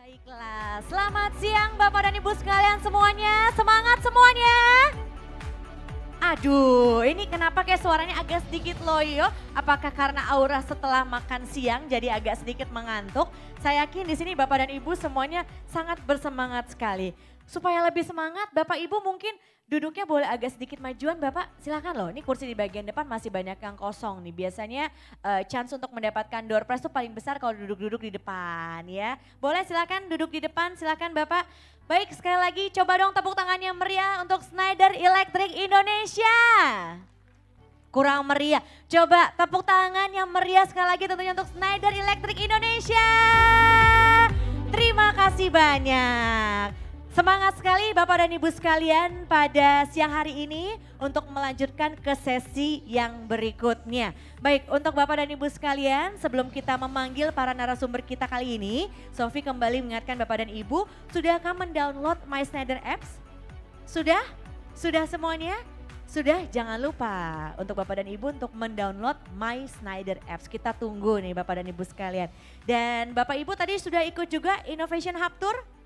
Baiklah, selamat siang Bapak dan Ibu sekalian semuanya, semangat semuanya. Aduh, ini kenapa kayak suaranya agak sedikit loyo? Apakah karena aura setelah makan siang jadi agak sedikit mengantuk? Saya yakin di sini Bapak dan Ibu semuanya sangat bersemangat sekali. Supaya lebih semangat, Bapak Ibu mungkin duduknya boleh agak sedikit majuan Bapak, silakan loh. Ini kursi di bagian depan masih banyak yang kosong nih. Biasanya chance untuk mendapatkan door prize itu paling besar kalau duduk-duduk di depan ya. Boleh silakan duduk di depan, silakan Bapak. Baik, sekali lagi coba dong tepuk tangannya meriah untuk Schneider Electric Indonesia. Kurang meriah. Coba tepuk tangan yang meriah sekali lagi tentunya untuk Schneider Electric Indonesia. Terima kasih banyak. Semangat sekali Bapak dan Ibu sekalian pada siang hari ini untuk melanjutkan ke sesi yang berikutnya. Baik, untuk Bapak dan Ibu sekalian sebelum kita memanggil para narasumber kita kali ini, Sofi kembali mengingatkan Bapak dan Ibu, sudahkah mendownload My Schneider Apps? Sudah? Sudah semuanya? Sudah, jangan lupa untuk Bapak dan Ibu untuk mendownload My Schneider Apps. Kita tunggu nih Bapak dan Ibu sekalian. Dan Bapak Ibu tadi sudah ikut juga Innovation Hub Tour?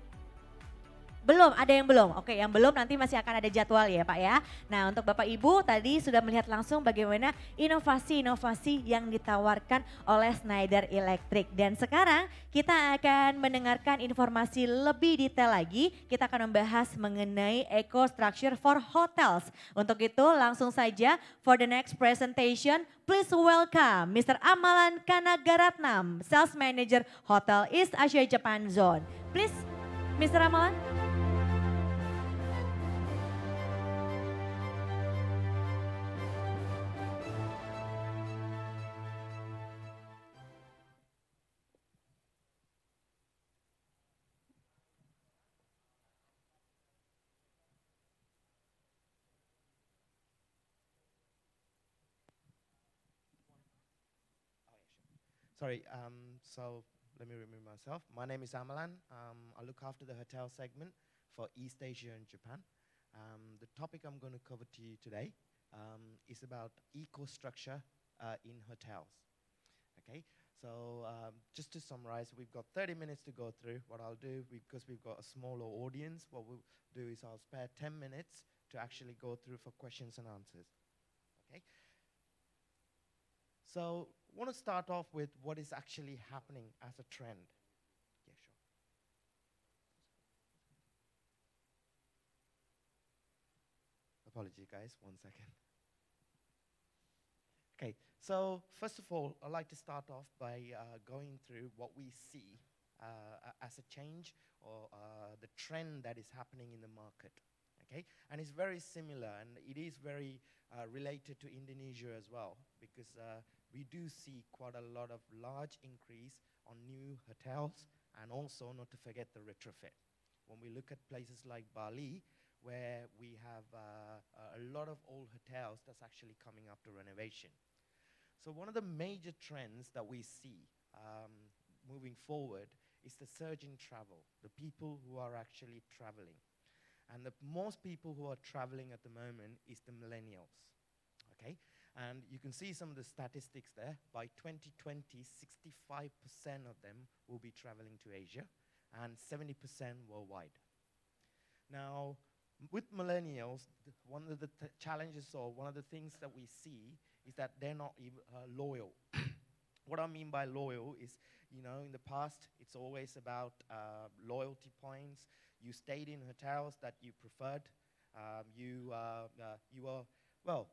Belum, ada yang belum? Oke, yang belum nanti masih akan ada jadwal ya Pak ya. Nah untuk Bapak Ibu tadi sudah melihat langsung bagaimana inovasi-inovasi yang ditawarkan oleh Schneider Electric. Dan sekarang kita akan mendengarkan informasi lebih detail lagi. Kita akan membahas mengenai Ecostruxure for Hotels. Untuk itu langsung saja for the next presentation, please welcome Mr. Amalan Kanagaratnam, Sales Manager Hotel East Asia Japan Zone. Please Mr. Amalan. Sorry, so let me remove myself. My name is Amalan. I look after the hotel segment for East Asia and Japan. The topic I'm going to cover to you today is about eco-structure in hotels. Okay, so just to summarize, we've got 30 minutes to go through. What I'll do, because we've got a smaller audience, what we'll do is I'll spare 10 minutes to actually go through for questions and answers. Okay. So I want to start off with what is actually happening as a trend. Yeah, sure. Apology, guys, 1 second. Okay, so first of all, I'd like to start off by going through what we see as a change or the trend that is happening in the market. Okay, and it's very similar, and it is very related to Indonesia as well, because we do see quite a lot of large increase on new hotels, and also not to forget the retrofit. When we look at places like Bali, where we have a lot of old hotels that's actually coming up to renovation. So one of the major trends that we see moving forward is the surge in travel, the people who are actually traveling. And the most people who are traveling at the moment is the millennials, okay? And you can see some of the statistics there. By 2020, 65% of them will be traveling to Asia and 70% worldwide. Now, with millennials, one of the challenges or one of the things that we see is that they're not even loyal. What I mean by loyal is, you know, in the past, it's always about loyalty points. You stayed in hotels that you preferred. You were, well,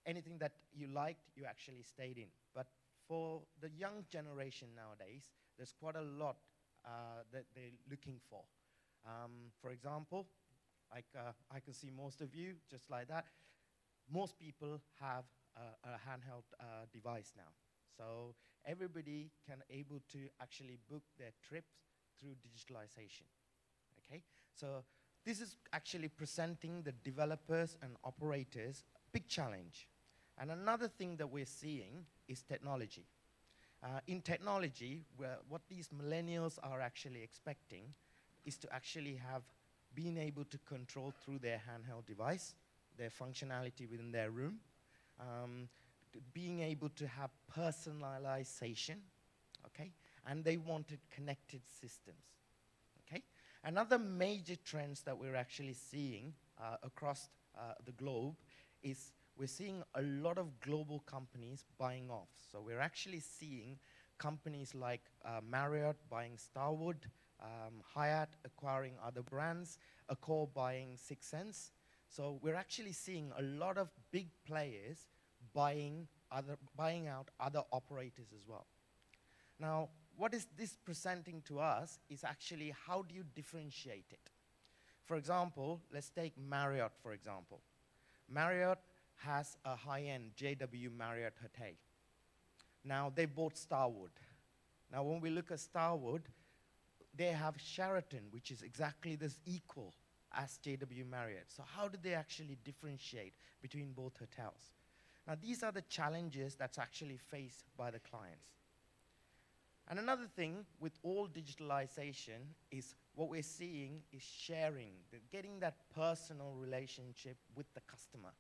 anything that you liked, you actually stayed in. But for the young generation nowadays, there's quite a lot that they're looking for. For example, like I can see most of you, just like that. Most people have a handheld device now. So everybody can able to actually book their trips through digitalization. Okay, so this is actually presenting the developers and operators a big challenge. And another thing that we're seeing is technology. In technology, what these millennials are actually expecting is to actually have been able to control through their handheld device, their functionality within their room, being able to have personalization, okay? And they wanted connected systems. Another major trends that we're actually seeing across the globe is we're seeing a lot of global companies buying off. So we're actually seeing companies like Marriott buying Starwood, Hyatt acquiring other brands, Accor buying Six Sense. So we're actually seeing a lot of big players buying out other operators as well. Now, what is this presenting to us is actually how do you differentiate it? For example, let's take Marriott, for example. Marriott has a high-end JW Marriott hotel. Now, they bought Starwood. Now, when we look at Starwood, they have Sheraton, which is exactly this equal as JW Marriott. So how do they actually differentiate between both hotels? Now, these are the challenges that's actually faced by the clients. And another thing with all digitalization is what we're seeing is sharing, getting that personal relationship with the customer.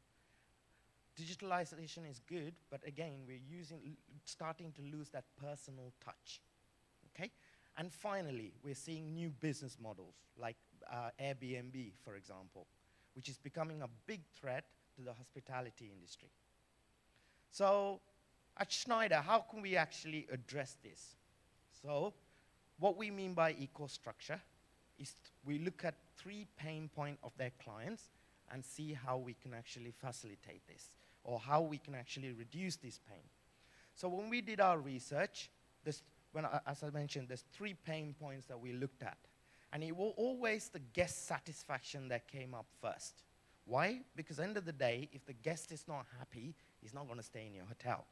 Digitalization is good, but again, we're starting to lose that personal touch, okay? And finally, we're seeing new business models like Airbnb, for example, which is becoming a big threat to the hospitality industry. So at Schneider, how can we actually address this? So what we mean by Ecostruxure is we look at 3 pain points of their clients and see how we can actually facilitate this or how we can actually reduce this pain. So when we did our research, as I mentioned, there's 3 pain points that we looked at. And it was always the guest satisfaction that came up first. Why? Because at the end of the day, if the guest is not happy, he's not going to stay in your hotel.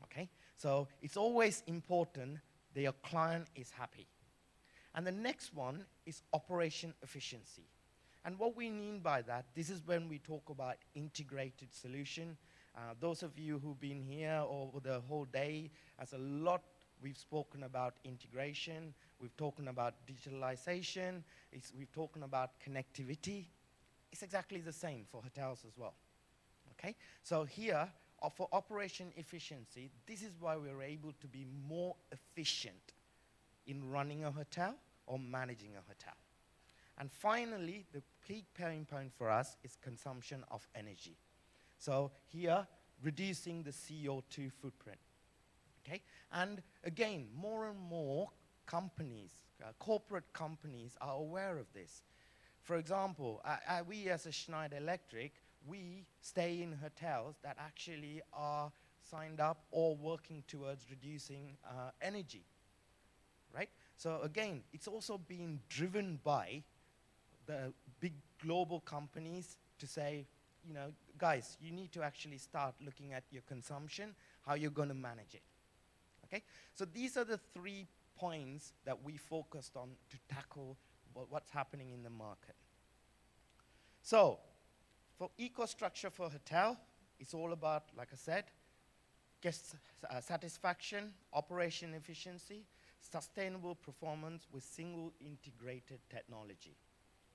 Okay? So it's always important that your client is happy. And the next one is operation efficiency. And what we mean by that, this is when we talk about integrated solution. Those of you who've been here over the whole day, as a lot, we've spoken about integration, we've spoken about digitalization, we've spoken about connectivity. It's exactly the same for hotels as well. Okay? So here, for operation efficiency, this is why we're able to be more efficient in running a hotel or managing a hotel. And finally, the key pain point for us is consumption of energy. So here, reducing the CO2 footprint. Okay? And again, more and more companies, corporate companies are aware of this. For example, we as a Schneider Electric, we stay in hotels that actually are signed up or working towards reducing energy, right? So again, it's also being driven by the big global companies to say, you know, guys, you need to actually start looking at your consumption, how you're going to manage it, okay? So these are the 3 points that we focused on to tackle what's happening in the market. So, for Ecostruxure for hotel, it's all about, like I said, guest satisfaction, operation efficiency, sustainable performance with single integrated technology,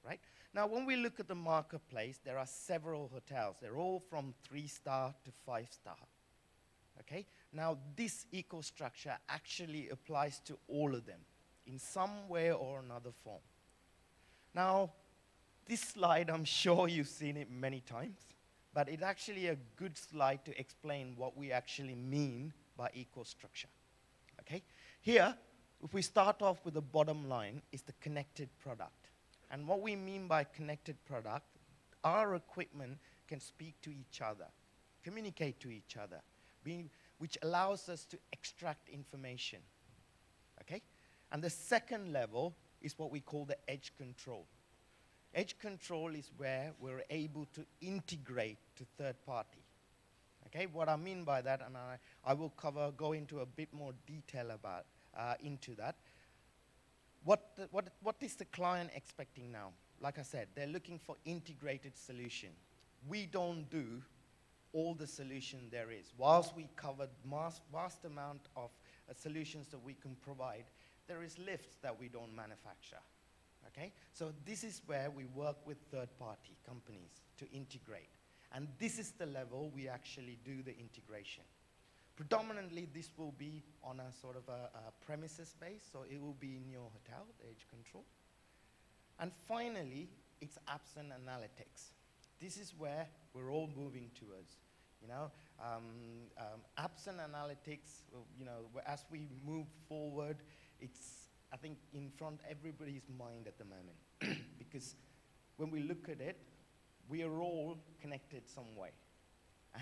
right? Now, when we look at the marketplace, there are several hotels. They're all from 3-star to 5-star, okay? Now, this Ecostruxure actually applies to all of them in some way or another form. Now, this slide, I'm sure you've seen it many times, but it's actually a good slide to explain what we actually mean by Ecostruxure, okay? Here, if we start off with the bottom line, is the connected product. And what we mean by connected product, our equipment can speak to each other, communicate to each other, which allows us to extract information, okay? And the second level is what we call the edge control. Edge control is where we're able to integrate to third party. Okay, what I mean by that, and I will go into a bit more detail about into that. What is the client expecting now? Like I said, they're looking for integrated solution. We don't do all the solution there is. Whilst we covered vast amount of solutions that we can provide, there is lifts that we don't manufacture. Okay? So this is where we work with third-party companies to integrate. And this is the level we actually do the integration. Predominantly, this will be on a sort of a premises base, so it will be in your hotel, the edge control. And finally, it's apps and analytics. This is where we're all moving towards. You know, apps and analytics, you know, as we move forward, it's, I think, in front of everybody's mind at the moment. Because when we look at it, we are all connected some way.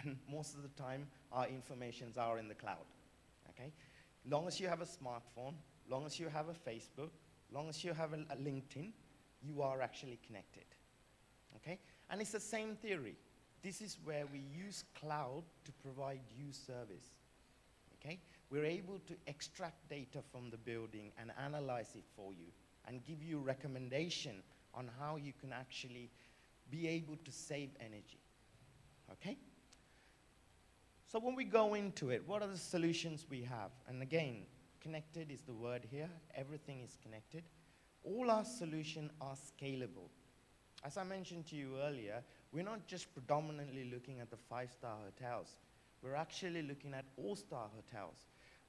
And most of the time, our informations are in the cloud, okay? Long as you have a smartphone, long as you have a Facebook, long as you have a LinkedIn, you are actually connected, okay? And it's the same theory. This is where we use cloud to provide you service, okay? We're able to extract data from the building and analyze it for you and give you recommendation on how you can actually be able to save energy, okay? So when we go into it, what are the solutions we have? And again, connected is the word here. Everything is connected. All our solutions are scalable. As I mentioned to you earlier, we're not just predominantly looking at the 5-star hotels. We're actually looking at all-star hotels,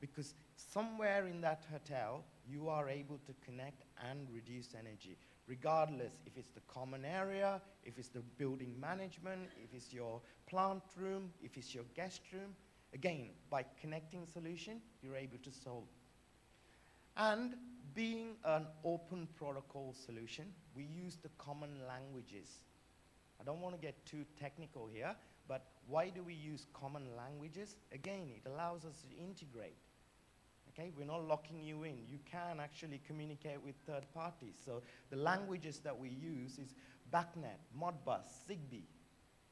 because somewhere in that hotel, you are able to connect and reduce energy, regardless if it's the common area, if it's the building management, if it's your plant room, if it's your guest room. Again, by connecting solution, you're able to solve. And being an open protocol solution, we use the common languages. I don't want to get too technical here, but why do we use common languages? Again, it allows us to integrate. Okay, we're not locking you in. You can actually communicate with third parties. So the languages that we use is BACnet, Modbus, Zigbee,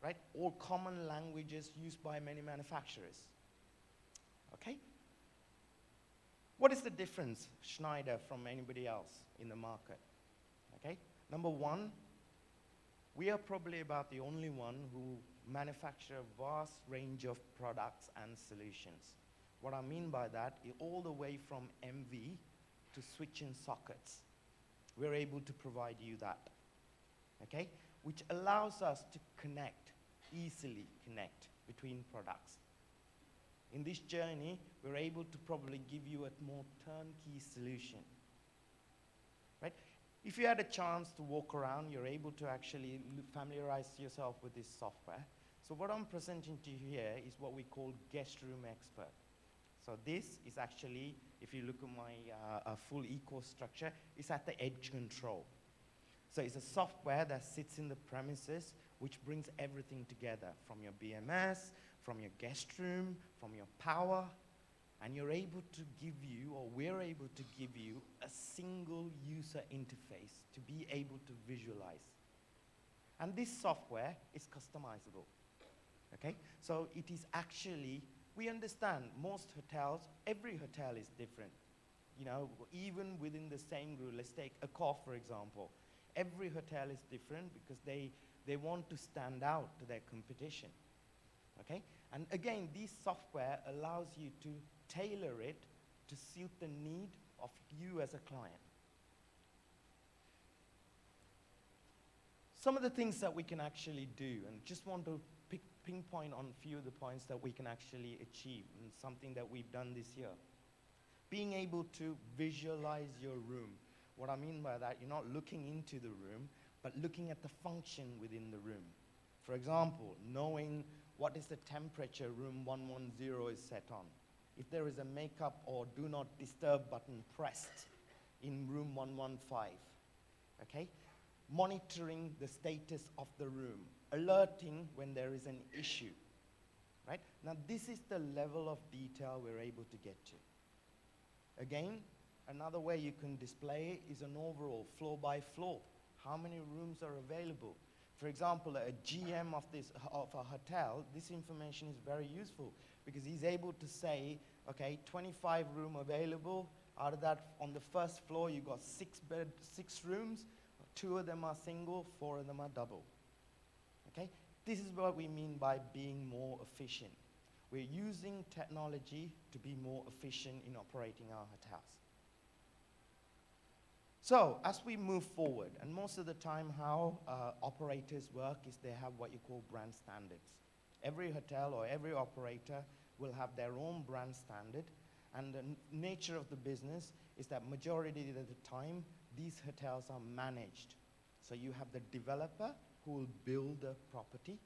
right? All common languages used by many manufacturers. Okay? What is the difference, Schneider, from anybody else in the market? Okay? Number one, we are probably about the only one who manufacture a vast range of products and solutions. What I mean by that is all the way from MV to switching sockets. We're able to provide you that, okay? Which allows us to connect, easily connect between products. In this journey, we're able to probably give you a more turnkey solution, right? If you had a chance to walk around, you're able to actually familiarize yourself with this software. So what I'm presenting to you here is what we call Guest Room Expert. So this is actually, if you look at my full Ecostruxure, it's at the edge control. So it's a software that sits in the premises, which brings everything together, from your BMS, from your guest room, from your power, and you're able to give you, or we're able to give you, a single user interface to be able to visualize. And this software is customizable, okay? So it is actually, we understand most hotels, every hotel is different. You know, even within the same group, let's take Accor, for example. Every hotel is different because they want to stand out to their competition, okay? And again, this software allows you to tailor it to suit the need of you as a client. Some of the things that we can actually do, and just want to pinpoint on a few of the points that we can actually achieve, and something that we've done this year. Being able to visualize your room. What I mean by that, you're not looking into the room, but looking at the function within the room. For example, knowing what is the temperature room 110 is set on. If there is a makeup or do not disturb button pressed in room 115, okay? Monitoring the status of the room, alerting when there is an issue, right? Now this is the level of detail we're able to get to. Again, another way you can display it is an overall floor by floor. How many rooms are available? For example, a GM of a hotel, this information is very useful because he's able to say, okay, 25 room available. Out of that, on the first floor, you got 6 rooms. 2 of them are single, 4 of them are double. Okay? This is what we mean by being more efficient. We're using technology to be more efficient in operating our hotels. So, as we move forward, and most of the time how operators work is they have what you call brand standards. Every hotel or every operator will have their own brand standard, and the nature of the business is that majority of the time, these hotels are managed So you have the developer who will build the property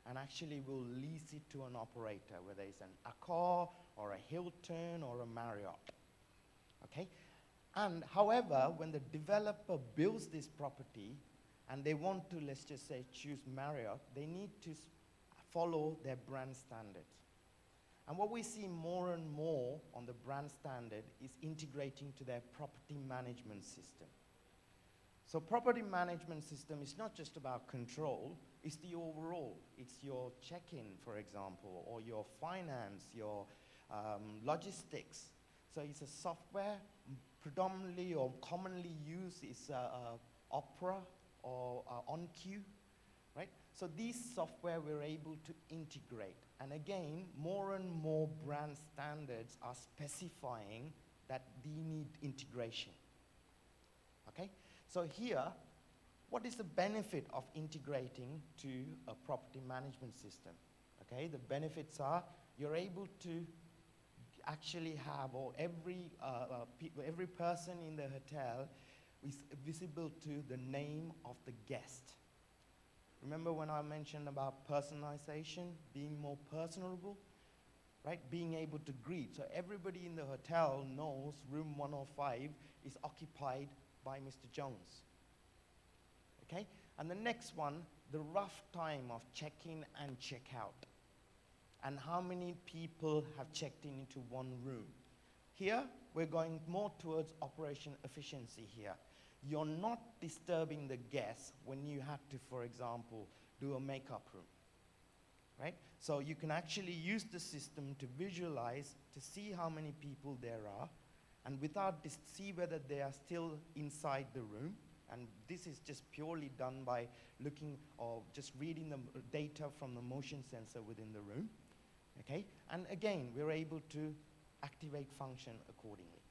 and actually will lease it to an operator, whether it's an Accor or a Hilton or a Marriott. Okay? And however, when the developer builds this property and they want to, let's just say, choose Marriott, they need to follow their brand standards. And what we see more and more on the brand standard is integrating to their property management system. So property management system is not just about control, it's the overall. It's your check-in, for example, or your finance, your logistics. So it's a software predominantly or commonly used is Opera or OnQ, right? So these software we're able to integrate. And again, more and more brand standards are specifying that they need integration, okay? So here, what is the benefit of integrating to a property management system? Okay, the benefits are you're able to actually have, or every person in the hotel is visible to the name of the guest. Remember when I mentioned about personalization, being more personable, right? Being able to greet. So everybody in the hotel knows room 105 is occupied by Mr. Jones, okay? And the next one, the rough time of check-in and check-out, and how many people have checked in into one room. Here, we're going more towards operation efficiency here. You're not disturbing the guests when you have to, for example, do a makeup room, right? So you can actually use the system to visualize, to see how many people there are, and without this, see whether they are still inside the room. And this is just purely done by looking or just reading the data from the motion sensor within the room, okay? And again, we're able to activate function accordingly.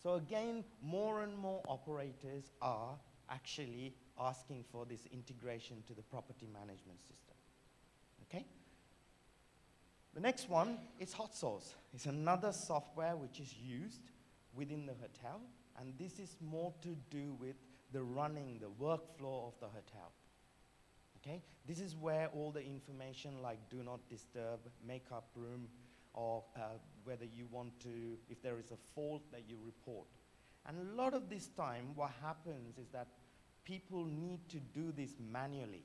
So again, more and more operators are actually asking for this integration to the property management system, okay? The next one is Hot Source. It's another software which is used within the hotel, and this is more to do with the running, the workflow of the hotel, okay? This is where all the information like do not disturb, makeup room, or whether you want to, if there is a fault that you report. And a lot of this time, what happens is that people need to do this manually,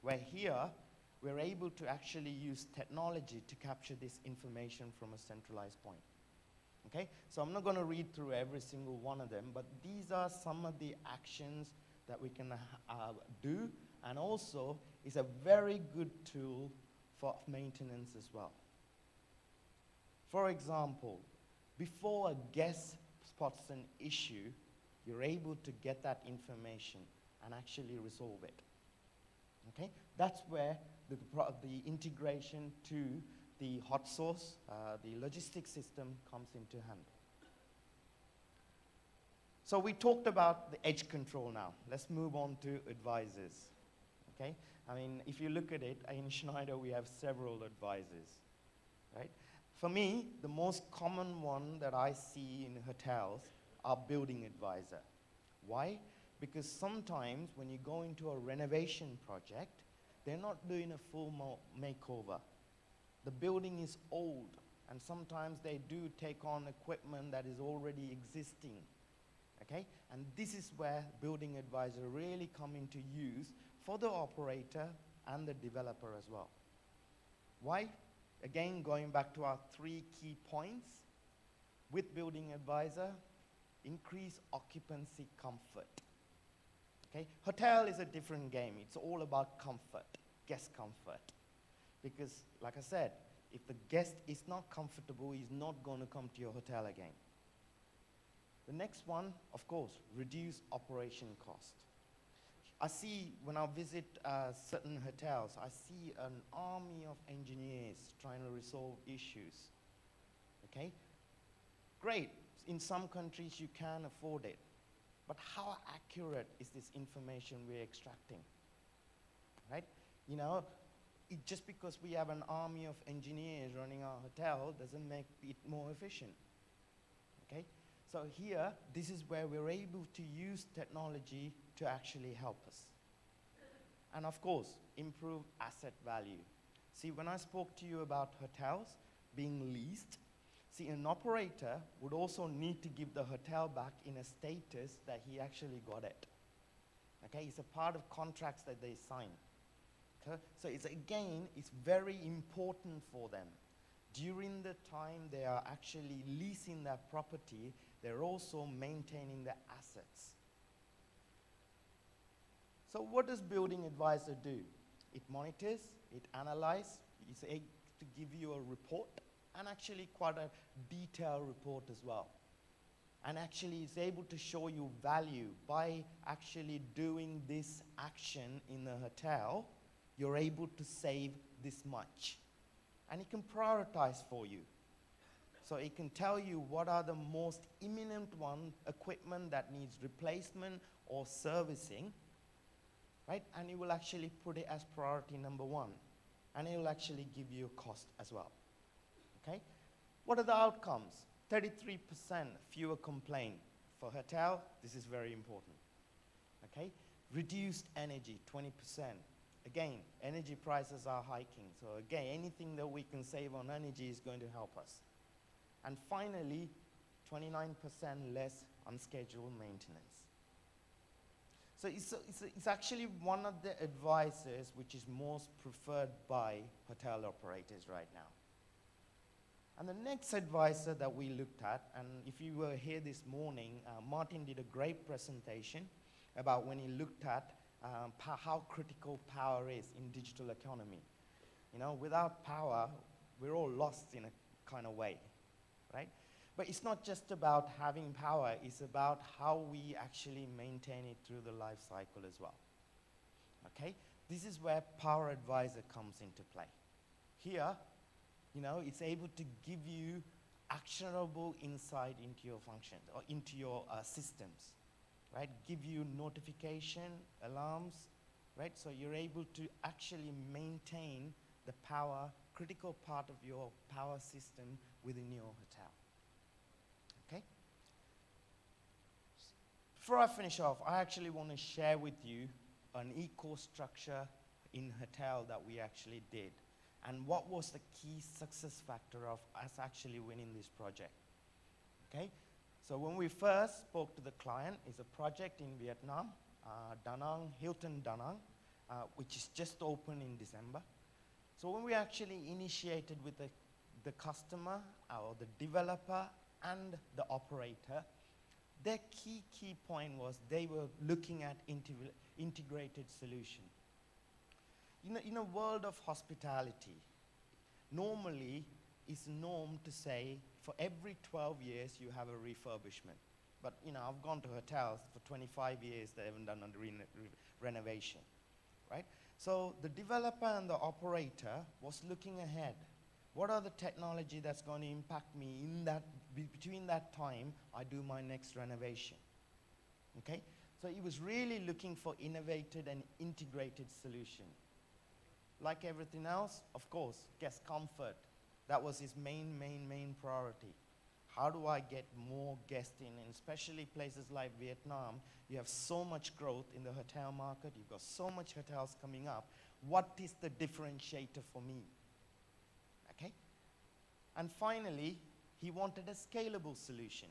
where here, we're able to actually use technology to capture this information from a centralized point. Okay, so I'm not going to read through every single one of them, but these are some of the actions that we can do, and also is a very good tool for maintenance as well. For example, before a guest spots an issue, you're able to get that information and actually resolve it. Okay, that's where the integration to the hot source, the logistics system comes into hand. So we talked about the edge control now. Let's move on to advisors, okay? I mean, if you look at it, in Schneider we have several advisors, right? For me, the most common one that I see in hotels are building advisor. Why? Because sometimes when you go into a renovation project, they're not doing a full makeover. The building is old, and sometimes they do take on equipment that is already existing, okay? And this is where building advisor really come into use for the operator and the developer as well. Why? Again, going back to our 3 key points, with building advisor, increase occupancy comfort. Okay? Hotel is a different game. It's all about comfort, guest comfort. Because, like I said, if the guest is not comfortable, he's not going to come to your hotel again. The next one, of course, reduce operation cost. I see, when I visit certain hotels, I see an army of engineers trying to resolve issues, okay? Great, in some countries you can afford it, but how accurate is this information we're extracting, right? You know, just because we have an army of engineers running our hotel doesn't make it more efficient, okay? So here, this is where we're able to use technology to actually help us. And of course, improve asset value. See, when I spoke to you about hotels being leased, see, an operator would also need to give the hotel back in a status that he actually got it. Okay, it's a part of contracts that they sign. Okay? So it's, again, it's very important for them. During the time they are actually leasing that property, they're also maintaining the assets. So what does Building Advisor do? It monitors, it analyzes, it's able to give you a report, and actually quite a detailed report as well. And actually it's able to show you value by actually doing this action in the hotel, you're able to save this much. And it can prioritize for you. So it can tell you what are the most imminent equipment that needs replacement or servicing, right? And it will actually put it as priority number 1. And it will actually give you a cost as well, okay? What are the outcomes? 33% fewer complaints. For hotel, this is very important, okay? Reduced energy, 20%. Again, energy prices are hiking. So again, anything that we can save on energy is going to help us. And finally, 29% less unscheduled maintenance. So it's actually one of the advisors which is most preferred by hotel operators right now. And the next advisor that we looked at, and if you were here this morning, Martin did a great presentation about when he looked at how critical power is in digital economy. You know, without power, we're all lost in a kind of way, right? But it's not just about having power, it's about how we actually maintain it through the life cycle as well, okay? This is where Power Advisor comes into play. Here, you know, it's able to give you actionable insight into your functions or into your systems, right? Give you notification, alarms, right? So you're able to actually maintain the power, critical part of your power system within your hotel, okay? Before I finish off, I actually want to share with you an Ecostruxure in hotel that we actually did. And what was the key success factor of us actually winning this project, okay? So when we first spoke to the client, it's a project in Vietnam, Da Nang, Hilton Da Nang, which is just opened in December. So when we actually initiated with the customer, or the developer, and the operator, their key point was they were looking at integrated solution. In a world of hospitality, normally it's norm to say for every 12 years you have a refurbishment. But you know, I've gone to hotels for 25 years, they haven't done a renovation, right? So the developer and the operator was looking ahead. What are the technology that's going to impact me in that, between that time I do my next renovation, okay? So he was really looking for innovative and integrated solution. Like everything else, of course, guest comfort. That was his main priority. How do I get more guests in? And especially places like Vietnam, you have so much growth in the hotel market. You've got so much hotels coming up. What is the differentiator for me? Okay? And finally, he wanted a scalable solution.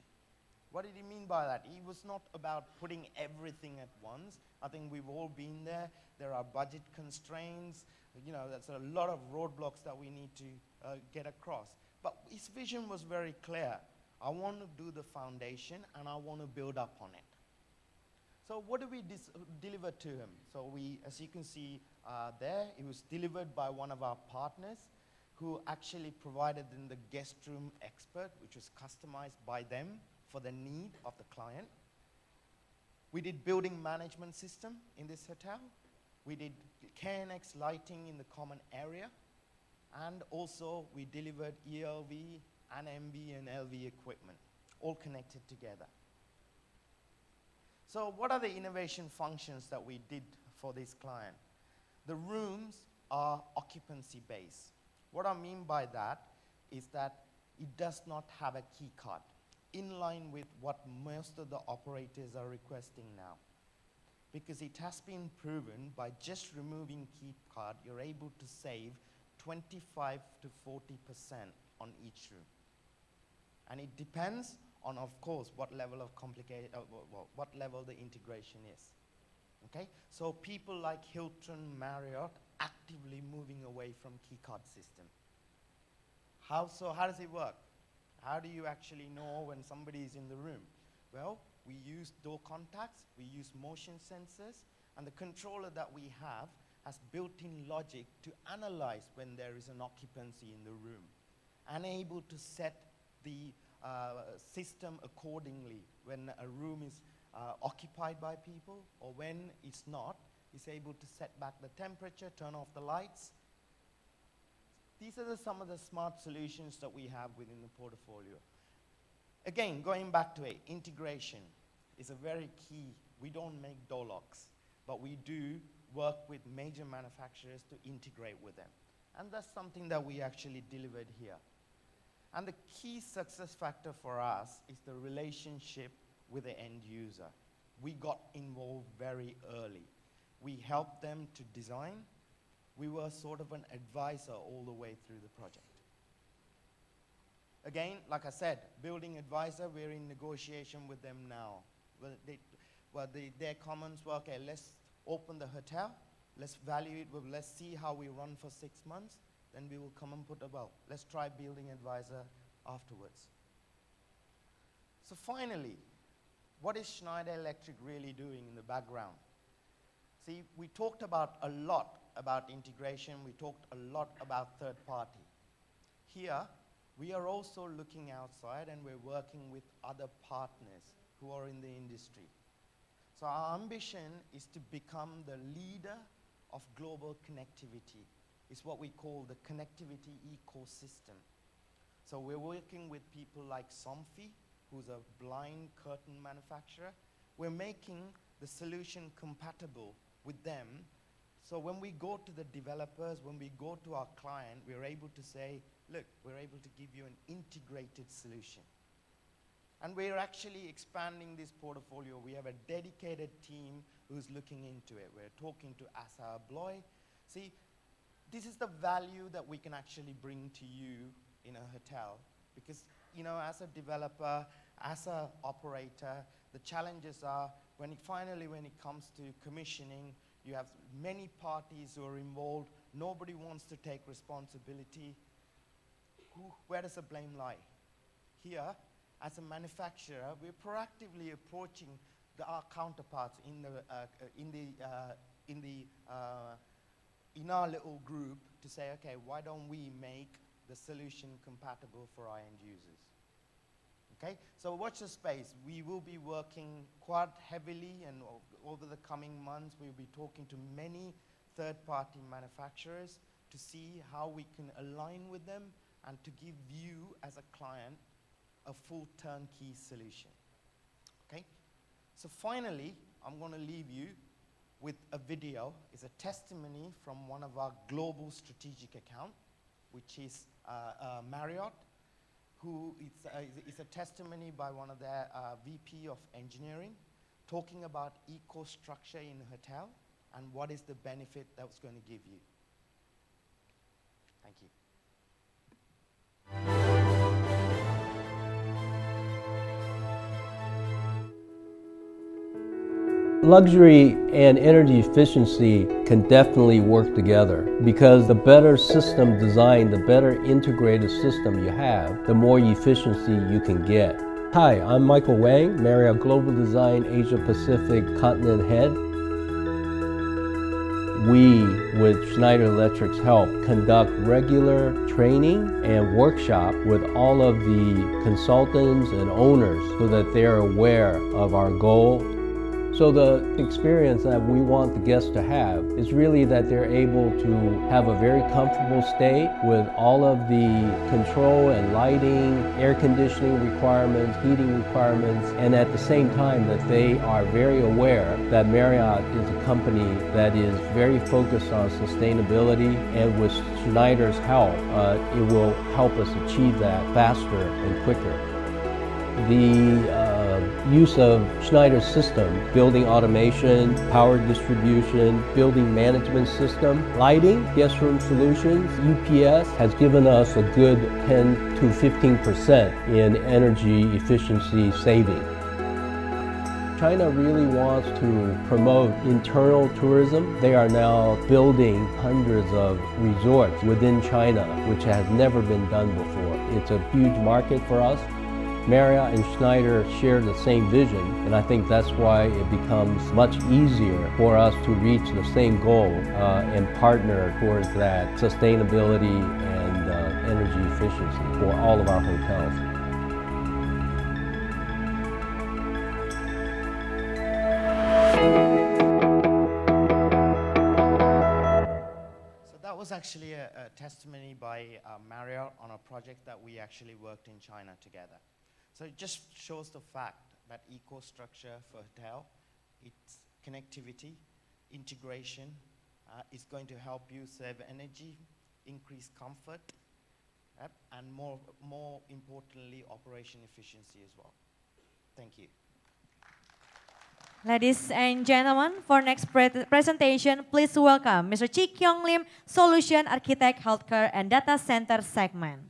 What did he mean by that? He was not about putting everything at once. I think we've all been there. There are budget constraints. You know, there's a lot of roadblocks that we need to get across. But his vision was very clear. I want to do the foundation and I want to build up on it. So what do we deliver to him? So we, as you can see there, it was delivered by one of our partners who actually provided them the guest room expert, which was customized by them for the need of the client. We did building management system in this hotel. We did KNX lighting in the common area. And also we delivered ELV and MV and LV equipment, all connected together. So what are the innovation functions that we did for this client? The rooms are occupancy based. What I mean by that is that it does not have a key card. in line with what most of the operators are requesting now. Because it has been proven by just removing key card, you're able to save 25 to 40% on each room. And it depends on, of course, what level of what level the integration is. Okay? So people like Hilton, Marriott, actively moving away from key card system. How does it work? How do you actually know when somebody is in the room? Well, we use door contacts, we use motion sensors, and the controller that we have has built-in logic to analyze when there is an occupancy in the room, and able to set the system accordingly when a room is occupied by people, or when it's not. It's able to set back the temperature, turn off the lights. These are some of the smart solutions that we have within the portfolio. Again, going back to it, integration is a very key. We don't make door locks, but we do work with major manufacturers to integrate with them. And that's something that we actually delivered here. And the key success factor for us is the relationship with the end user. We got involved very early. We helped them to design. We were sort of an advisor all the way through the project. Again, like I said, building advisor, we're in negotiation with them now. Their comments were, okay, let's open the hotel, let's value it, let's see how we run for 6 months, then we will come and put a bow. Let's try building advisor afterwards. So finally, what is Schneider Electric really doing in the background? See, we talked about a lot about integration, we talked a lot about third party. Here, we are also looking outside and we're working with other partners who are in the industry. So our ambition is to become the leader of global connectivity. It's what we call the connectivity ecosystem. So we're working with people like Somfy, who's a blind curtain manufacturer. We're making the solution compatible with them. So when we go to the developers, when we go to our client, we're able to say, look, we're able to give you an integrated solution. And we're actually expanding this portfolio. We have a dedicated team who's looking into it. We're talking to Asa Abloy. See, this is the value that we can actually bring to you in a hotel. Because, you know, as a developer, as an operator, the challenges are when it comes to commissioning, you have many parties who are involved. Nobody wants to take responsibility. Where does the blame lie? Here, as a manufacturer, we're proactively approaching our counterparts in our little group to say, okay, why don't we make the solution compatible for our end users? Okay, so watch the space. We will be working quite heavily, and over the coming months, we'll be talking to many third-party manufacturers to see how we can align with them and to give you, as a client, a full turnkey solution. Okay, so finally, I'm going to leave you with a video. It's a testimony from one of our global strategic account, which is Marriott, who is a testimony by one of their VP of engineering, talking about Ecostruxure in a hotel and what is the benefit that it's going to give you. Thank you. Luxury and energy efficiency can definitely work together, because the better system design, the better integrated system you have, the more efficiency you can get. Hi, I'm Michael Wang, Marriott Global Design Asia Pacific Continent Head. We, with Schneider Electric's help, conduct regular training and workshop with all of the consultants and owners so that they're aware of our goal. So the experience that we want the guests to have is really that they're able to have a very comfortable stay with all of the control and lighting, air conditioning requirements, heating requirements, and at the same time that they are very aware that Marriott is a company that is very focused on sustainability, and with Schneider's help, it will help us achieve that faster and quicker. the use of Schneider system, building automation, power distribution, building management system, lighting, guest room solutions, UPS has given us a good 10 to 15% in energy efficiency saving. China really wants to promote internal tourism. They are now building hundreds of resorts within China, which has never been done before. It's a huge market for us. Marriott and Schneider share the same vision, and I think that's why it becomes much easier for us to reach the same goal and partner towards that sustainability and energy efficiency for all of our hotels. That was actually a testimony by Marriott on a project that we actually worked in China together. So it just shows the fact that Ecostruxure for hotel, its connectivity, integration, is going to help you save energy, increase comfort, and more importantly, operation efficiency as well. Thank you. Ladies and gentlemen, for next presentation, please welcome Mr. Chi Kyung Lim, Solution Architect, Healthcare and Data Center segment.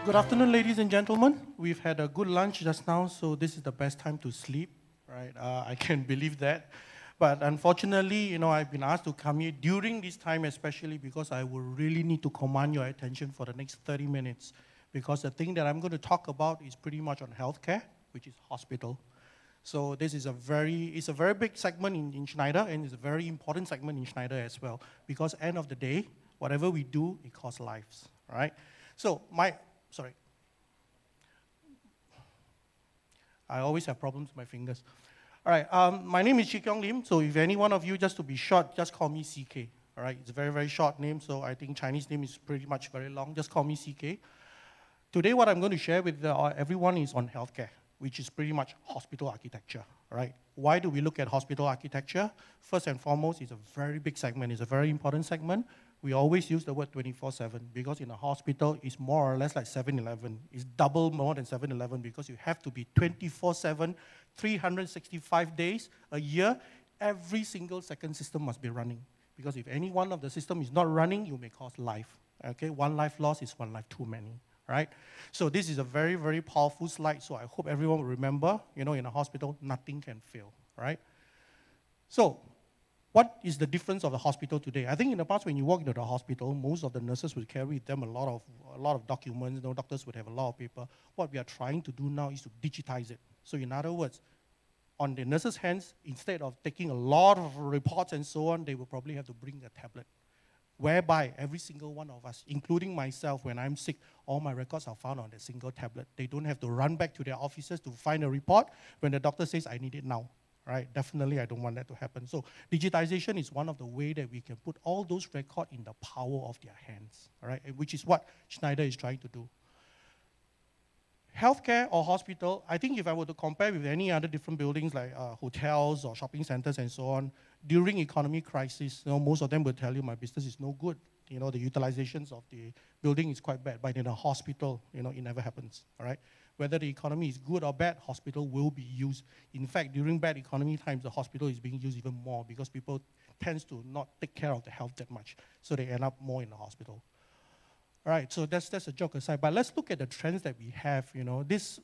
Good afternoon, ladies and gentlemen. We've had a good lunch just now, so this is the best time to sleep, right? I can believe that. But unfortunately, I've been asked to come here during this time, especially because I will really need to command your attention for the next 30 minutes. Because the thing that I'm going to talk about is pretty much on healthcare, which is hospital. So this is it's a very big segment in Schneider, and it's a very important segment in Schneider as well. Because end of the day, whatever we do, it costs lives, right? So sorry. I always have problems with my fingers. All right, my name is Chi Kyung Lim, so if any one of you, just to be short, just call me CK. All right, it's a very, very short name, so I think Chinese name is pretty much very long. Just call me CK. Today, what I'm going to share with everyone is on healthcare, which is pretty much hospital architecture, all right? Why do we look at hospital architecture? First and foremost, it's a very big segment. It's a very important segment. We always use the word 24/7 because in a hospital, it's more or less like 7-Eleven. It's double more than 7-Eleven because you have to be 24/7, 365 days a year. Every single second system must be running because if any one of the system is not running, you may cause life. Okay, one life lost is one life too many, right? So this is a very, very powerful slide. So I hope everyone will remember, in a hospital, nothing can fail, right? So what is the difference of the hospital today? I think in the past, when you walk into the hospital, most of the nurses would carry with them a lot of documents. Doctors would have a lot of paper. What we are trying to do now is to digitize it. So in other words, on the nurses' hands, instead of taking a lot of reports and so on, they will probably have to bring a tablet, whereby every single one of us, including myself, when I'm sick, all my records are found on a single tablet. They don't have to run back to their offices to find a report when the doctor says, I need it now. Right? Definitely, I don't want that to happen. So digitization is one of the ways that we can put all those records in the power of their hands, all right? Which is what Schneider is trying to do. Healthcare or hospital, I think if I were to compare with any other different buildings like hotels or shopping centers and so on, during economic crisis, most of them will tell you my business is no good. The utilizations of the building is quite bad. But in a hospital, it never happens, all right? Whether the economy is good or bad, hospital will be used. In fact, during bad economy times, the hospital is being used even more because people tend to not take care of the health that much. So they end up more in the hospital. All right, so that's a joke aside. But let's look at the trends that we have.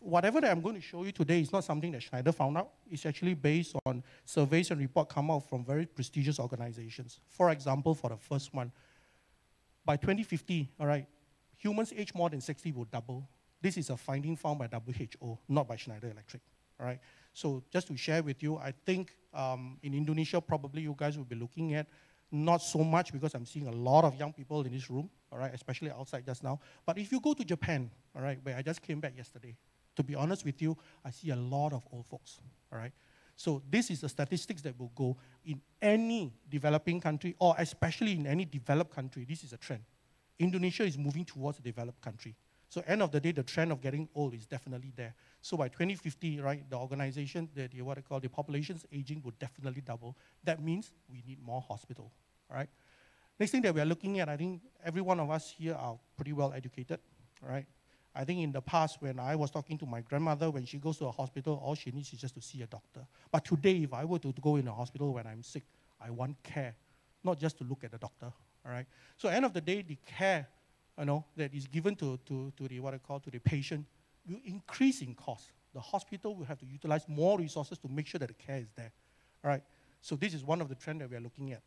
Whatever that I'm going to show you today is not something that Schneider found out. It's actually based on surveys and reports come out from very prestigious organizations. For example, for the first one, by 2050, all right, humans age more than 60 will double. This is a finding found by WHO, not by Schneider Electric, all right? So just to share with you, I think in Indonesia, probably you guys will be looking at not so much because I'm seeing a lot of young people in this room, all right, especially outside just now. But if you go to Japan, all right, where I just came back yesterday, to be honest with you, I see a lot of old folks, all right? So this is the statistics that will go in any developing country, or especially in any developed country. This is a trend. Indonesia is moving towards a developed country. So end of the day, the trend of getting old is definitely there. So by 2050, right, the organization, what I call the population's aging will definitely double. That means we need more hospital, all right? Next thing that we are looking at, I think every one of us here are pretty well educated, all right? I think in the past when I was talking to my grandmother, when she goes to a hospital, all she needs is just to see a doctor. But today, if I were to go in a hospital when I'm sick, I want care, not just to look at the doctor, all right? So at the end of the day, the care, that is given to the patient will increase in cost. The hospital will have to utilize more resources to make sure that the care is there, all right? So this is one of the trends that we are looking at.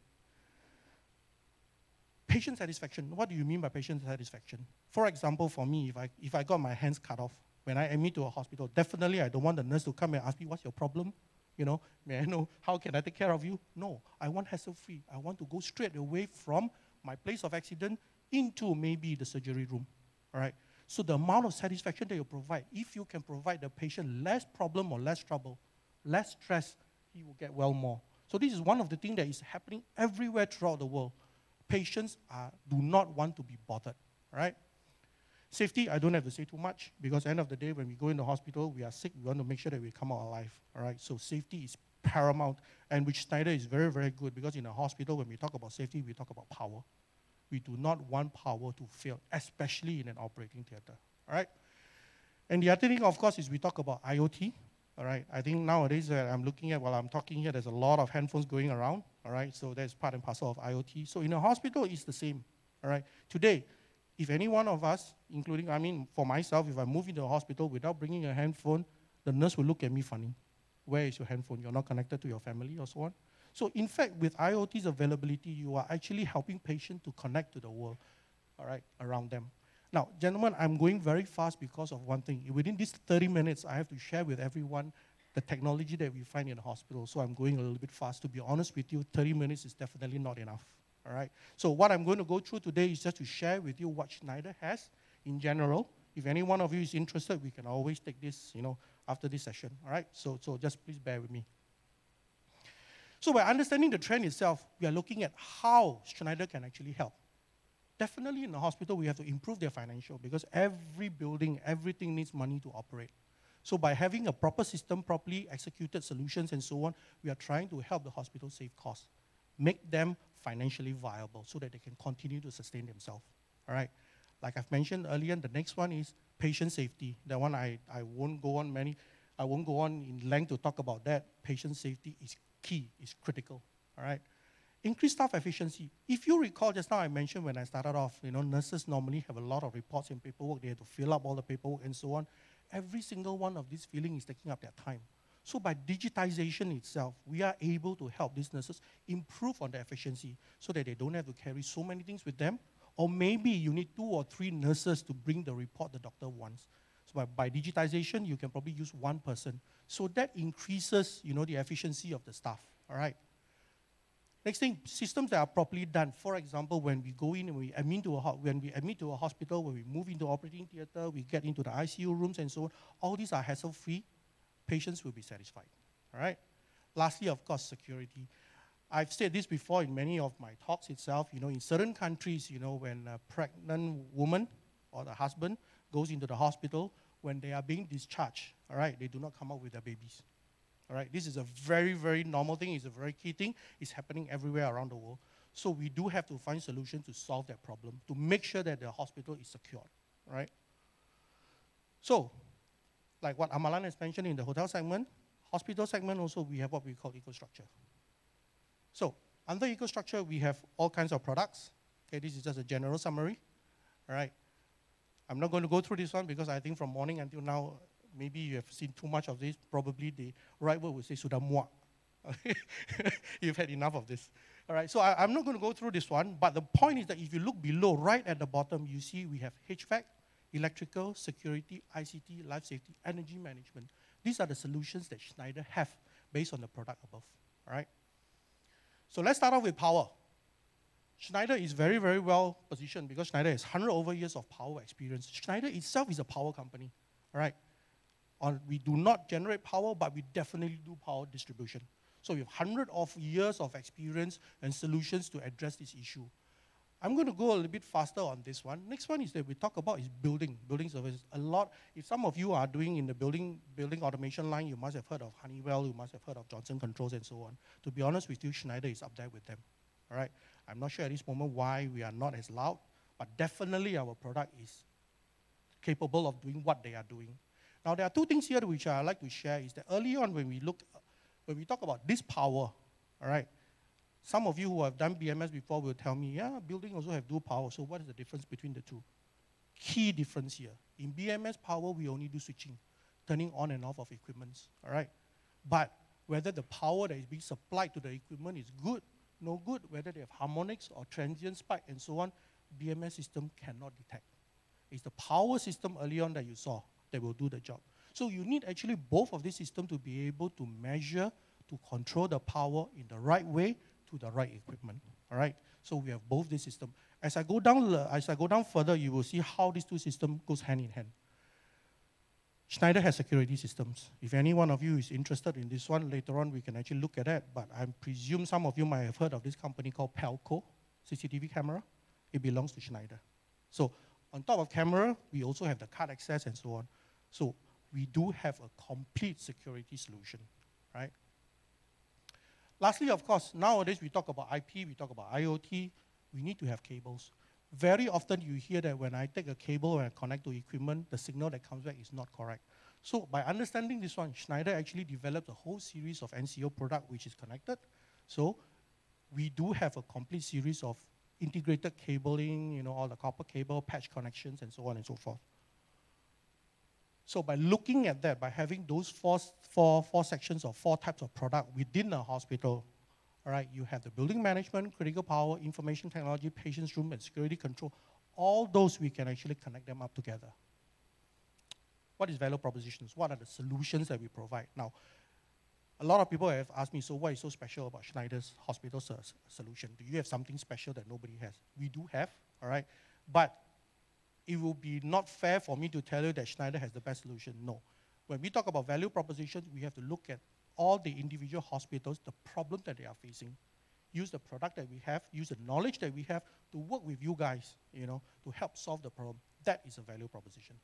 Patient satisfaction. What do you mean by patient satisfaction? For example, for me, if I got my hands cut off, when I admit to a hospital, definitely I don't want the nurse to come and ask me, what's your problem? May I know, how can I take care of you? No, I want hassle-free. I want to go straight away from my place of accident into maybe the surgery room, all right? So the amount of satisfaction that you provide, if you can provide the patient less problem or less trouble, less stress, he will get well more. So this is one of the things that is happening everywhere throughout the world. Patients do not want to be bothered, all right? Safety, I don't have to say too much, because at the end of the day, when we go in the hospital, we are sick, we want to make sure that we come out alive, all right? So safety is paramount, and which Schneider is very, very good, because in a hospital, when we talk about safety, we talk about power. We do not want power to fail, especially in an operating theater, all right? And the other thing, of course, is we talk about IoT, all right? I think nowadays I'm looking at, while I'm talking here, there's a lot of handphones going around, all right? So that's part and parcel of IoT. So in a hospital, it's the same, all right? Today, if any one of us, including, for myself, if I move into a hospital without bringing a handphone, the nurse will look at me funny. Where is your handphone? You're not connected to your family or so on. So in fact, with IoT's availability, you are actually helping patients to connect to the world, all right, around them. Now, gentlemen, I'm going very fast because of one thing. Within these 30 minutes, I have to share with everyone the technology that we find in the hospital. So I'm going a little bit fast. To be honest with you, 30 minutes is definitely not enough, all right? So what I'm going to go through today is just to share with you what Schneider has in general. If any one of you is interested, we can always take this, after this session, all right? So just please bear with me. So by understanding the trend itself, we are looking at how Schneider can actually help. Definitely in the hospital, we have to improve their financial, because every building, everything needs money to operate. So by having a proper system, properly executed solutions and so on, we are trying to help the hospital save costs, make them financially viable so that they can continue to sustain themselves, all right? Like I've mentioned earlier, the next one is patient safety. That one I won't go on in length to talk about that. Patient safety is key, is critical, all right? Increase staff efficiency. If you recall, just now I mentioned when I started off, nurses normally have a lot of reports and paperwork. They have to fill up all the paperwork and so on. Every single one of these fillings is taking up their time. So by digitization itself, we are able to help these nurses improve on their efficiency so that they don't have to carry so many things with them. Or maybe you need 2 or 3 nurses to bring the report the doctor wants. So by digitization, you can probably use 1 person. So that increases, the efficiency of the staff, all right? Next thing, systems that are properly done. For example, when we go in and we admit to a hospital, when we move into operating theater, we get into the ICU rooms and so on, all these are hassle-free. Patients will be satisfied, all right? Lastly, of course, security. I've said this before in many of my talks itself, in certain countries, when a pregnant woman or the husband goes into the hospital, when they are being discharged, all right, they do not come out with their babies. All right, this is a very, very normal thing. It's a very key thing. It's happening everywhere around the world. So we do have to find solutions to solve that problem, to make sure that the hospital is secured, right? So, like what Amalan has mentioned in the hotel segment, hospital segment also, we have what we call Ecostruxure. So, under Ecostruxure, we have all kinds of products. Okay, this is just a general summary, all right? I'm not going to go through this one because I think from morning until now, maybe you have seen too much of this. Probably the right word would say sudah muak. You've had enough of this. All right, so I'm not going to go through this one, but the point is that if you look below, right at the bottom, you see we have HVAC, electrical, security, ICT, life safety, energy management. These are the solutions that Schneider have based on the product above, all right? So let's start off with power. Schneider is very, very well positioned because Schneider has 100 over years of power experience. Schneider itself is a power company, all right? We do not generate power, but we definitely do power distribution. So we have 100 of years of experience and solutions to address this issue. I'm going to go a little bit faster on this one. Next one is that we talk about is building services. A lot, if some of you are doing in the building automation line, you must have heard of Honeywell, you must have heard of Johnson Controls and so on. To be honest with you, Schneider is up there with them, all right? I'm not sure at this moment why we are not as loud, but definitely our product is capable of doing what they are doing. Now, there are two things here which I like to share is that early on when we talk about this power, all right, some of you who have done BMS before will tell me, yeah, building also have dual power, so what is the difference between the two? Key difference here. In BMS power, we only do switching, turning on and off of equipments, all right? But whether the power that is being supplied to the equipment is good, no good, whether they have harmonics or transient spike and so on, BMS system cannot detect. It's the power system early on that you saw that will do the job. So you need actually both of these systems to be able to measure, to control the power in the right way to the right equipment, all right? So we have both these systems. As I go down further, you will see how these two systems goes hand in hand. Schneider has security systems. If any one of you is interested in this one, later on we can actually look at that, but I presume some of you might have heard of this company called Pelco, CCTV camera. It belongs to Schneider. So on top of camera, we also have the card access and so on. So we do have a complete security solution, right? Lastly, of course, nowadays we talk about IP, we talk about IoT, we need to have cables. Very often you hear that when I take a cable and I connect to equipment, the signal that comes back is not correct. So by understanding this one, Schneider actually developed a whole series of NCO product which is connected. So we do have a complete series of integrated cabling, you know, all the copper cable, patch connections, and so on and so forth. So by looking at that, by having those four sections or four types of product within a hospital, all right, you have the building management, critical power, information technology, patient's room, and security control. All those we can actually connect them up together. What is value propositions? What are the solutions that we provide? Now, a lot of people have asked me, so what is so special about Schneider's hospital solution? Do you have something special that nobody has? We do have, all right? But it will be not fair for me to tell you that Schneider has the best solution. No. When we talk about value propositions, we have to look at all the individual hospitals, the problem that they are facing, use the product that we have, use the knowledge that we have to work with you guys, you know, to help solve the problem. That is a value proposition.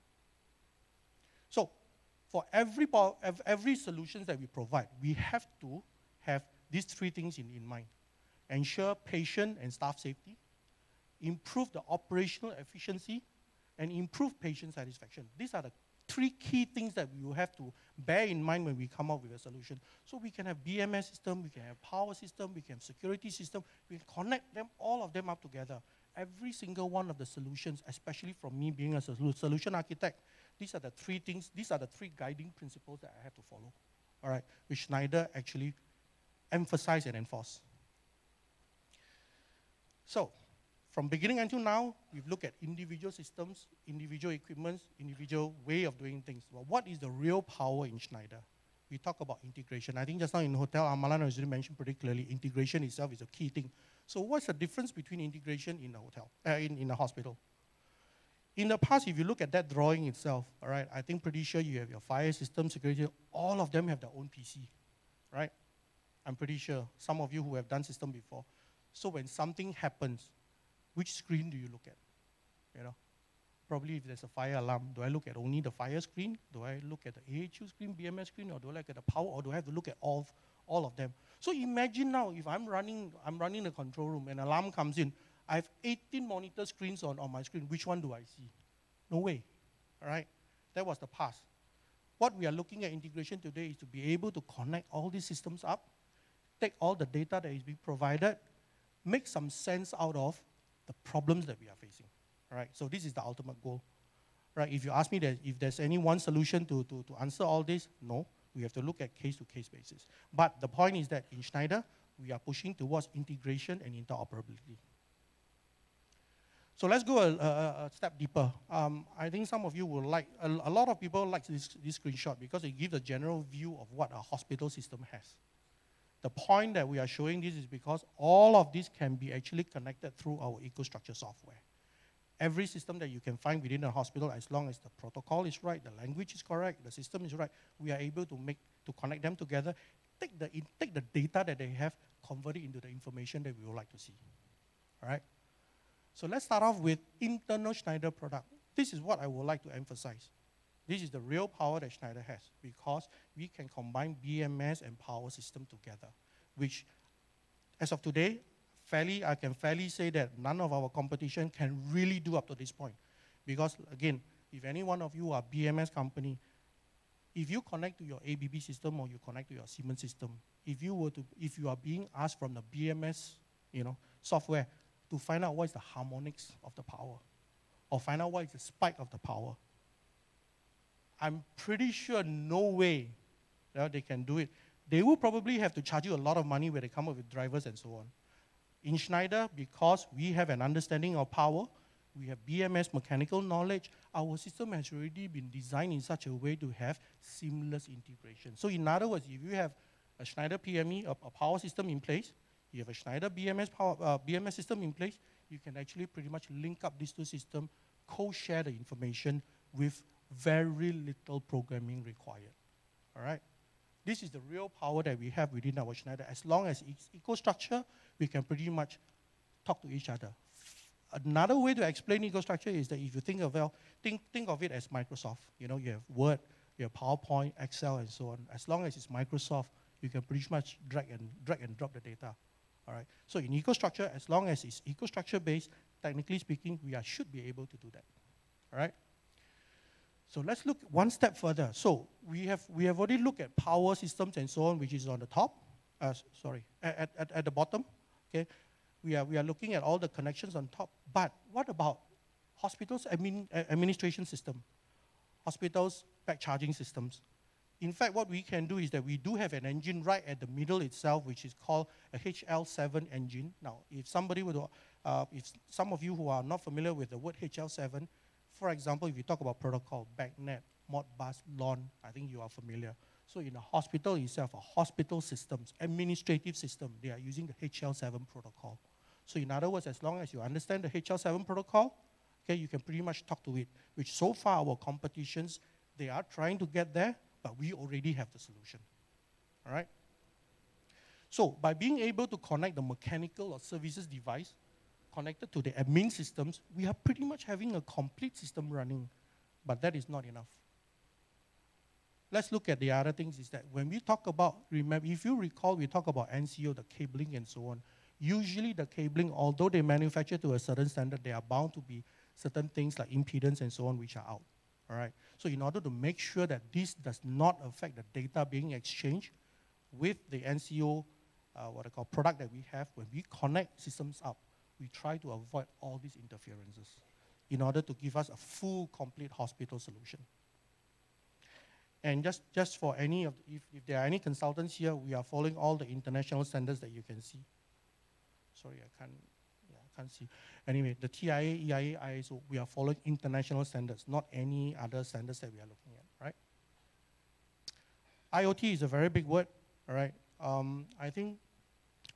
So for every solution that we provide, we have to have these three things in mind. Ensure patient and staff safety, improve the operational efficiency, and improve patient satisfaction. These are the three key things that we will have to bear in mind when we come up with a solution. So we can have BMS system, we can have power system, we can have security system, we can connect them, all of them up together. Every single one of the solutions, especially from me being a solution architect, these are the three things, these are the three guiding principles that I have to follow, all right, which Schneider actually emphasize and enforce. So, from beginning until now, we've looked at individual systems, individual equipments, individual way of doing things. But what is the real power in Schneider? We talk about integration. I think just now in hotel, Amalan has already mentioned pretty clearly, integration itself is a key thing. So what's the difference between integration in a hotel, in a hospital? In the past, if you look at that drawing itself, all right, I think pretty sure you have your fire system, security, all of them have their own PC, right? I'm pretty sure, some of you who have done system before. So when something happens, which screen do you look at? You know, probably if there's a fire alarm, do I look at only the fire screen? Do I look at the AHU screen, BMS screen, or do I look at the power, or do I have to look at all of them? So imagine now, if I'm running the control room and alarm comes in, I have 18 monitor screens on my screen. Which one do I see? No way, all right? That was the past. What we are looking at integration today is to be able to connect all these systems up, take all the data that is being provided, make some sense out of the problems that we are facing, all right? So this is the ultimate goal, right? If you ask me that if there's any one solution to answer all this, no. We have to look at case-to-case basis. But the point is that in Schneider, we are pushing towards integration and interoperability. So let's go a step deeper. I think some of you will like, a lot of people like this screenshot because it gives a general view of what a hospital system has. The point that we are showing this is because all of this can be actually connected through our Ecostruxure software. Every system that you can find within a hospital, as long as the protocol is right, the language is correct, the system is right, we are able to connect them together, take the data that they have, convert it into the information that we would like to see, all right? So let's start off with internal Schneider product. This is what I would like to emphasize. This is the real power that Schneider has because we can combine BMS and power system together, which as of today, I can fairly say that none of our competition can really do up to this point. Because again, if any one of you are BMS company, if you connect to your ABB system or you connect to your Siemens system, if you are being asked from the BMS, software to find out what is the harmonics of the power, or find out what is the spike of the power, I'm pretty sure no way they can do it. They will probably have to charge you a lot of money when they come up with drivers and so on. In Schneider, because we have an understanding of power, we have BMS mechanical knowledge, our system has already been designed in such a way to have seamless integration. So in other words, if you have a Schneider PME, a power system in place, you have a Schneider BMS system in place, you can actually pretty much link up these two systems, co-share the information with very little programming required. All right? This is the real power that we have within our Schneider. As long as it's Ecostruxure, we can pretty much talk to each other. Another way to explain Ecostruxure is that if you think of it as Microsoft. You have Word, you have PowerPoint, Excel, and so on. As long as it's Microsoft, you can pretty much drag and drop the data. All right. So in Ecostruxure, as long as it's Ecostruxure based, technically speaking, we should be able to do that. All right. So let's look one step further. So we have already looked at power systems and so on, which is on the top. At the bottom. Okay. We are looking at all the connections on top. But what about hospitals administration system, hospitals back charging systems? In fact, what we can do is that we do have an engine right at the middle itself, which is called a Hl7 engine. Now, if some of you who are not familiar with the word Hl7, for example, if you talk about protocol, BACnet, Modbus, LON, I think you are familiar. So in a hospital itself, a hospital systems, administrative system, they are using the Hl7 protocol. So in other words, as long as you understand the Hl7 protocol, okay, you can pretty much talk to it, which so far our competitions, they are trying to get there, but we already have the solution. All right? So by being able to connect the mechanical or services device connected to the admin systems, we are pretty much having a complete system running, but that is not enough. Let's look at the other things is that when we talk about, remember, if you recall, we talk about NCO, the cabling and so on. Usually the cabling, although they manufacture to a certain standard, they are bound to be certain things like impedance and so on, which are out. All right. So in order to make sure that this does not affect the data being exchanged with the NCO, what I call product that we have, when we connect systems up, we try to avoid all these interferences in order to give us a full, complete hospital solution. And just for any of, if there are any consultants here, we are following all the international standards that you can see. Sorry, I can't see. Anyway, the TIA, EIA, ISO, we are following international standards, not any other standards that we are looking at, right? IoT is a very big word, all right? I think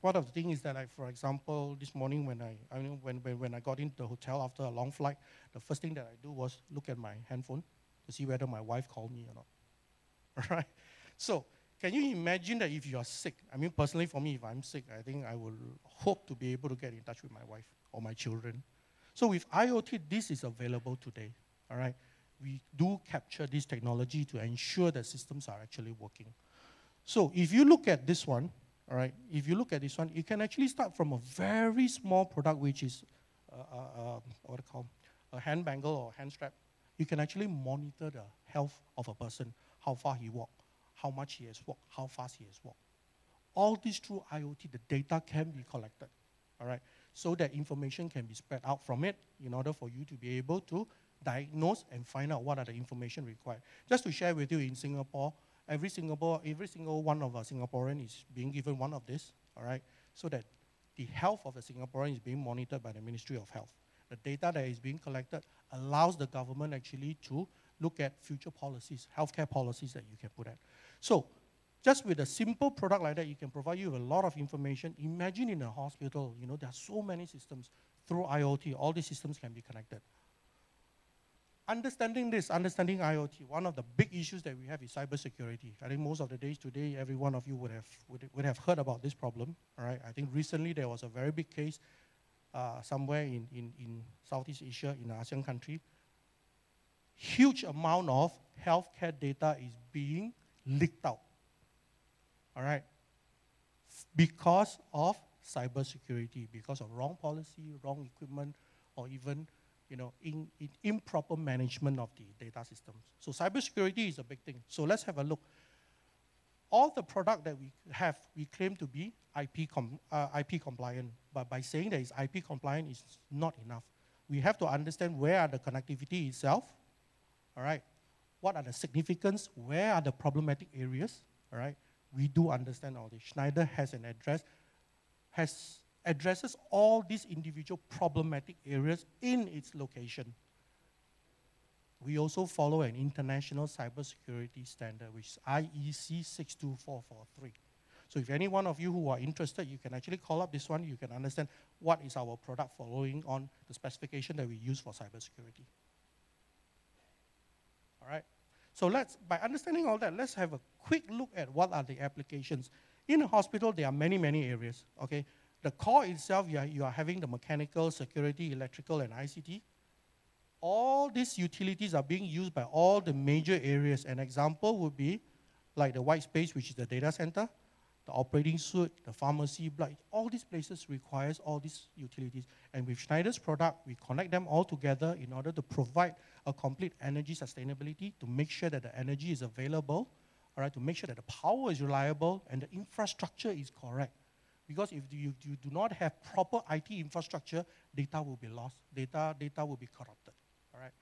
one of the things is that, like, for example, this morning when I got into the hotel after a long flight, the first thing that I do was look at my handphone to see whether my wife called me or not. All right? So can you imagine that if you are sick? I mean, personally for me, if I'm sick, I think I will hope to be able to get in touch with my wife or my children. So with IoT, this is available today, all right? We do capture this technology to ensure that systems are actually working. So if you look at this one, all right, if you look at this one, you can actually start from a very small product, which is what I call a hand bangle or hand strap. You can actually monitor the health of a person, how far he walked, how much he has walked, how fast he has walked. All this through IoT, the data can be collected, all right, so that information can be spread out from it in order for you to be able to diagnose and find out what are the information required. Just to share with you, in Singapore, every single one of our Singaporeans is being given one of this, all right, so that the health of the Singaporean is being monitored by the Ministry of Health. The data that is being collected allows the government actually to look at future policies, healthcare policies that you can put at. So just with a simple product like that, you can provide you with a lot of information. Imagine in a hospital, there are so many systems. Through IoT, all these systems can be connected. Understanding IoT, one of the big issues that we have is cybersecurity. I think most of the days today, every one of you would have heard about this problem. All right? I think recently there was a very big case somewhere in Southeast Asia, in an ASEAN country. Huge amount of healthcare data is being leaked out. All right? Because of cybersecurity because of wrong policy, wrong equipment, or even improper management of the data systems. So cybersecurity is a big thing. So let's have a look. All the product that we have, we claim to be IP compliant. But by saying that it's IP compliant is not enough. We have to understand where are the connectivity itself, all right? What are the significance? Where are the problematic areas, all right? We do understand all this. Schneider has an address, addresses all these individual problematic areas in its location. We also follow an international cybersecurity standard, which is IEC 62443. So if any one of you who are interested, you can actually call up this one. You can understand what is our product following on the specification that we use for cybersecurity. All right. So by understanding all that, let's have a quick look at what are the applications. In a hospital, there are many, many areas, okay? The core itself, you are having the mechanical, security, electrical, and ICT. All these utilities are being used by all the major areas. An example would be like the white space, which is the data center, the operating suite, the pharmacy, blood. All these places requires all these utilities. And with Schneider's product, we connect them all together in order to provide a complete energy sustainability, to make sure that the energy is available, all right, to make sure that the power is reliable and the infrastructure is correct. Because if you do not have proper IT infrastructure, data will be lost, data will be corrupted, all right?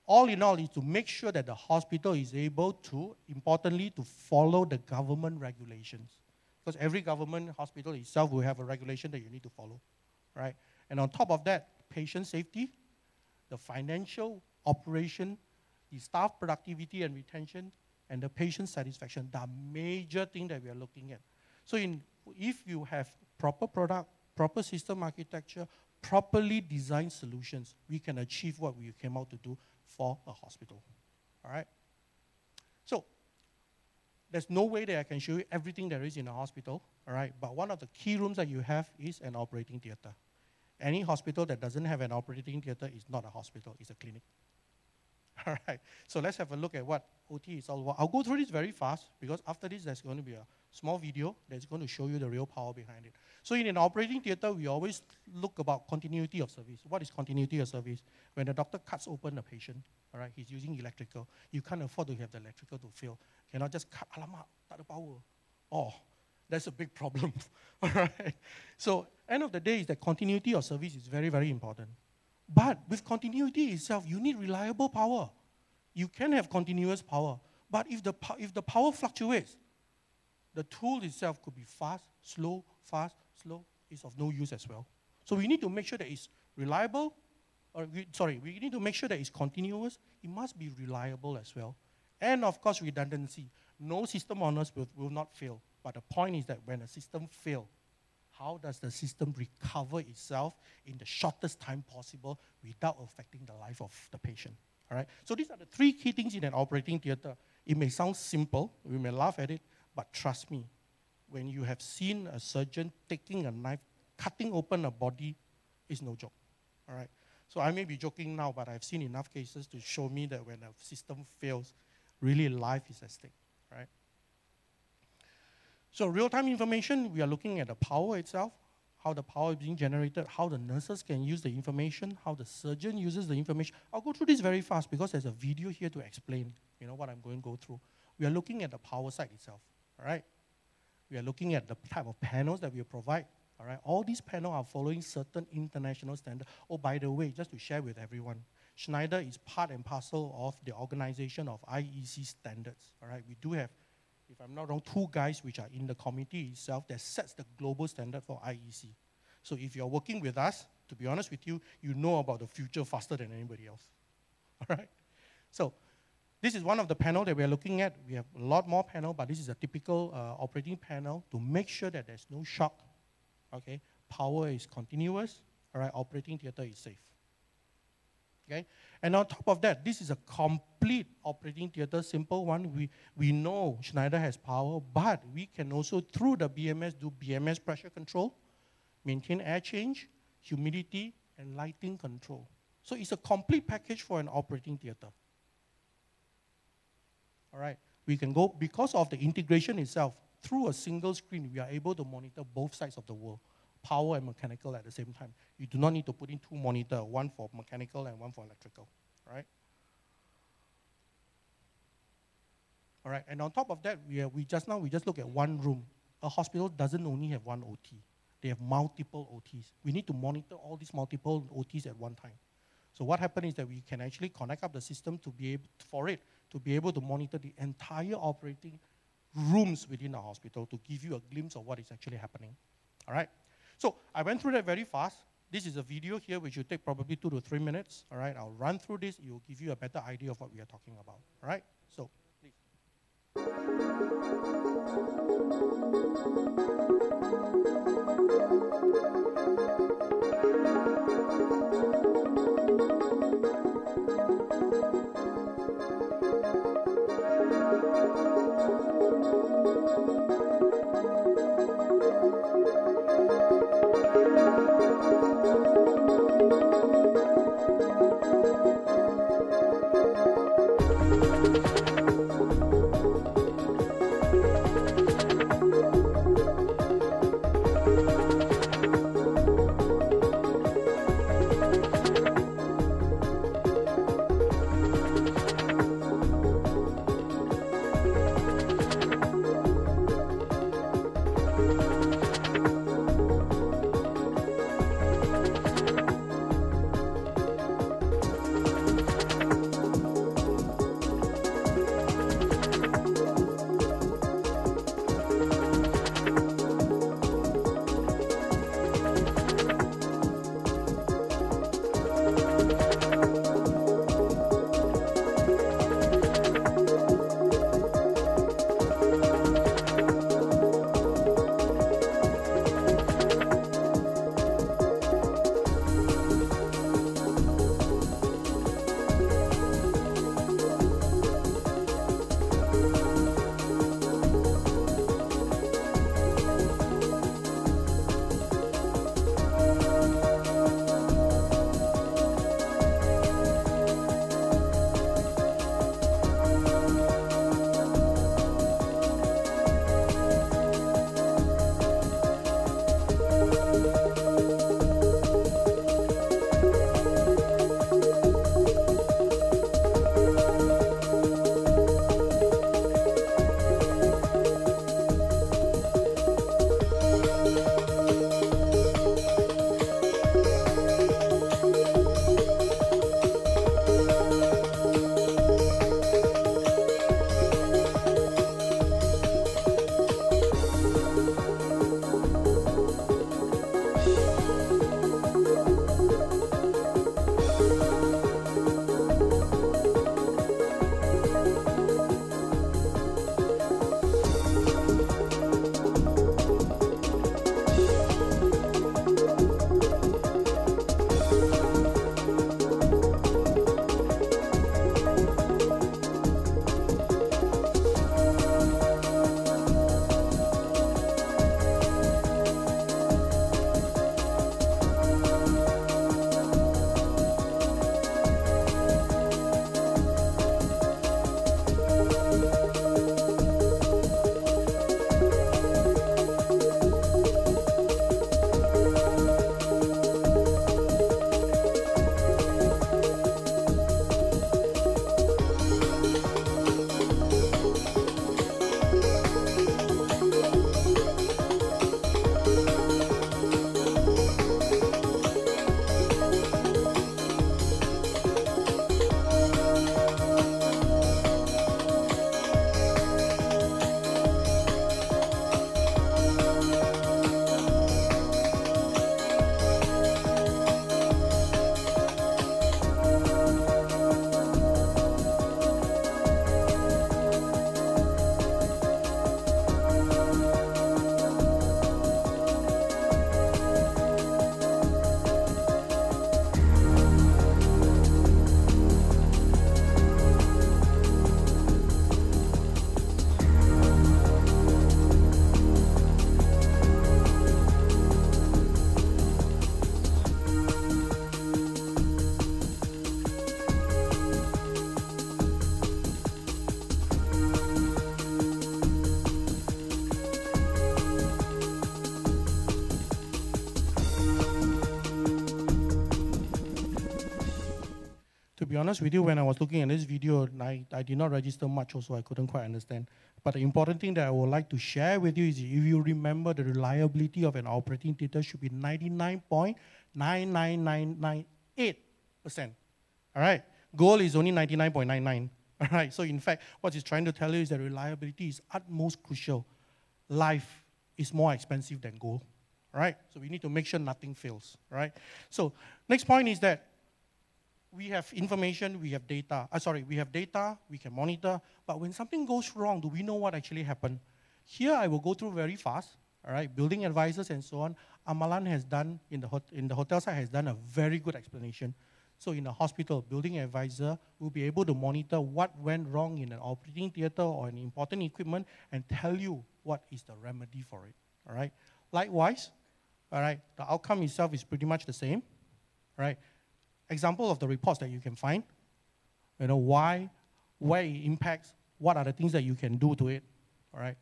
All in all is to make sure that the hospital is able to, importantly, to follow the government regulations. Because every government hospital itself will have a regulation that you need to follow, right? And on top of that, patient safety, the financial operation, the staff productivity and retention, and the patient satisfaction, the major thing that we are looking at. So if you have proper product, proper system architecture, properly designed solutions, we can achieve what we came out to do for a hospital, all right? So there's no way that I can show you everything there is in a hospital, all right? But one of the key rooms that you have is an operating theater. Any hospital that doesn't have an operating theater is not a hospital, it's a clinic. All right, so let's have a look at what OT is all about. I'll go through this very fast because after this there's going to be a small video that's going to show you the real power behind it. So in an operating theater, we always look about continuity of service. What is continuity of service? When the doctor cuts open a patient, all right, he's using electrical. You can't afford to have the electrical to fail. Cannot just cut, alamak, tak ada power. Oh, that's a big problem, all right? So end of the day is that continuity of service is very, very important. But with continuity itself, you need reliable power. You can have continuous power. But if the power fluctuates, the tool itself could be fast, slow, is of no use as well. So we need to make sure that it's reliable, we need to make sure that it's continuous. It must be reliable as well. And of course, redundancy. No system on us will not fail. But the point is that when a system fails, how does the system recover itself in the shortest time possible without affecting the life of the patient? All right? So these are the three key things in an operating theater. It may sound simple, we may laugh at it, but trust me, when you have seen a surgeon taking a knife, cutting open a body, it's no joke. All right? So I may be joking now, but I've seen enough cases to show me that when a system fails, really life is at stake. Right? So real-time information, we are looking at the power itself, how the power is being generated, how the nurses can use the information, how the surgeon uses the information. I'll go through this very fast because there's a video here to explain, what I'm going to go through. We are looking at the power side itself, all right? We are looking at the type of panels that we provide, all right? All these panels are following certain international standards. Oh, by the way, just to share with everyone, Schneider is part and parcel of the organization of IEC standards, all right? We do have, if I'm not wrong, 2 guys which are in the committee itself that sets the global standard for IEC. So if you're working with us, to be honest with you, you know about the future faster than anybody else, all right? So this is one of the panels that we are looking at. We have a lot more panel, but this is a typical operating panel to make sure that there's no shock, okay? Power is continuous, all right? Operating theater is safe. Okay? And on top of that, this is a complete operating theater, simple one. We know Schneider has power, but we can also, through the BMS, do BMS pressure control, maintain air change, humidity, and lighting control. So it's a complete package for an operating theater. All right? We can go, because of the integration itself, through a single screen, we are able to monitor both sides of the world, power and mechanical at the same time. You do not need to put in 2 monitors, one for mechanical and one for electrical, right? All right, and on top of that, we just look at one room. A hospital doesn't only have one OT. They have multiple OTs. We need to monitor all these multiple OTs at one time. So what happened is that we can actually connect up the system to be able to monitor the entire operating rooms within a hospital to give you a glimpse of what is actually happening. All right? So I went through that very fast. This is a video here which will take probably 2 to 3 minutes. All right? I'll run through this. It will give you a better idea of what we are talking about. All right? So please. To be honest with you, when I was looking at this video, I did not register much also, I couldn't quite understand. But the important thing that I would like to share with you is if you remember the reliability of an operating theater should be 99.99998%. All right, goal is only 99.99. All right, so in fact, what it's trying to tell you is that reliability is utmost crucial. Life is more expensive than gold. All right, so we need to make sure nothing fails. All right, so next point is that we have information, we have data. We have data, we can monitor, but when something goes wrong, do we know what actually happened? Here I will go through very fast, all right? Building advisors and so on. Amalan has done, in the hotel side, has done a very good explanation. So in a hospital, building advisor will be able to monitor what went wrong in an operating theater or an important equipment and tell you what is the remedy for it, all right? Likewise, all right, the outcome itself is pretty much the same, right? Example of the reports that you can find, you know, why, where it impacts, what are the things that you can do to it, all right?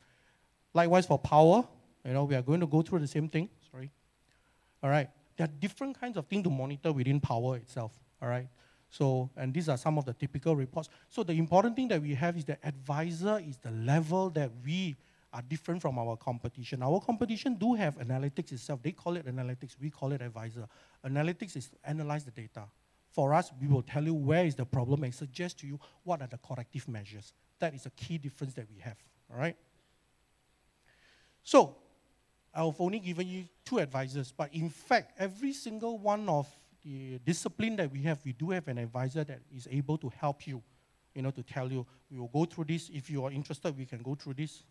Likewise for power, you know, we are going to go through the same thing, sorry. All right, there are different kinds of things to monitor within power itself, all right? So, and these are some of the typical reports. So the important thing that we have is that advisor is the level that we are different from our competition. Our competition do have analytics itself. They call it analytics, we call it advisor. Analytics is to analyze the data. For us, we will tell you where is the problem and suggest to you what are the corrective measures. That is a key difference that we have, all right? So, I've only given you 2 advisors, but in fact, every single one of the discipline that we do have an advisor that is able to help you, you know, to tell you, we will go through this. If you are interested, we can go through this.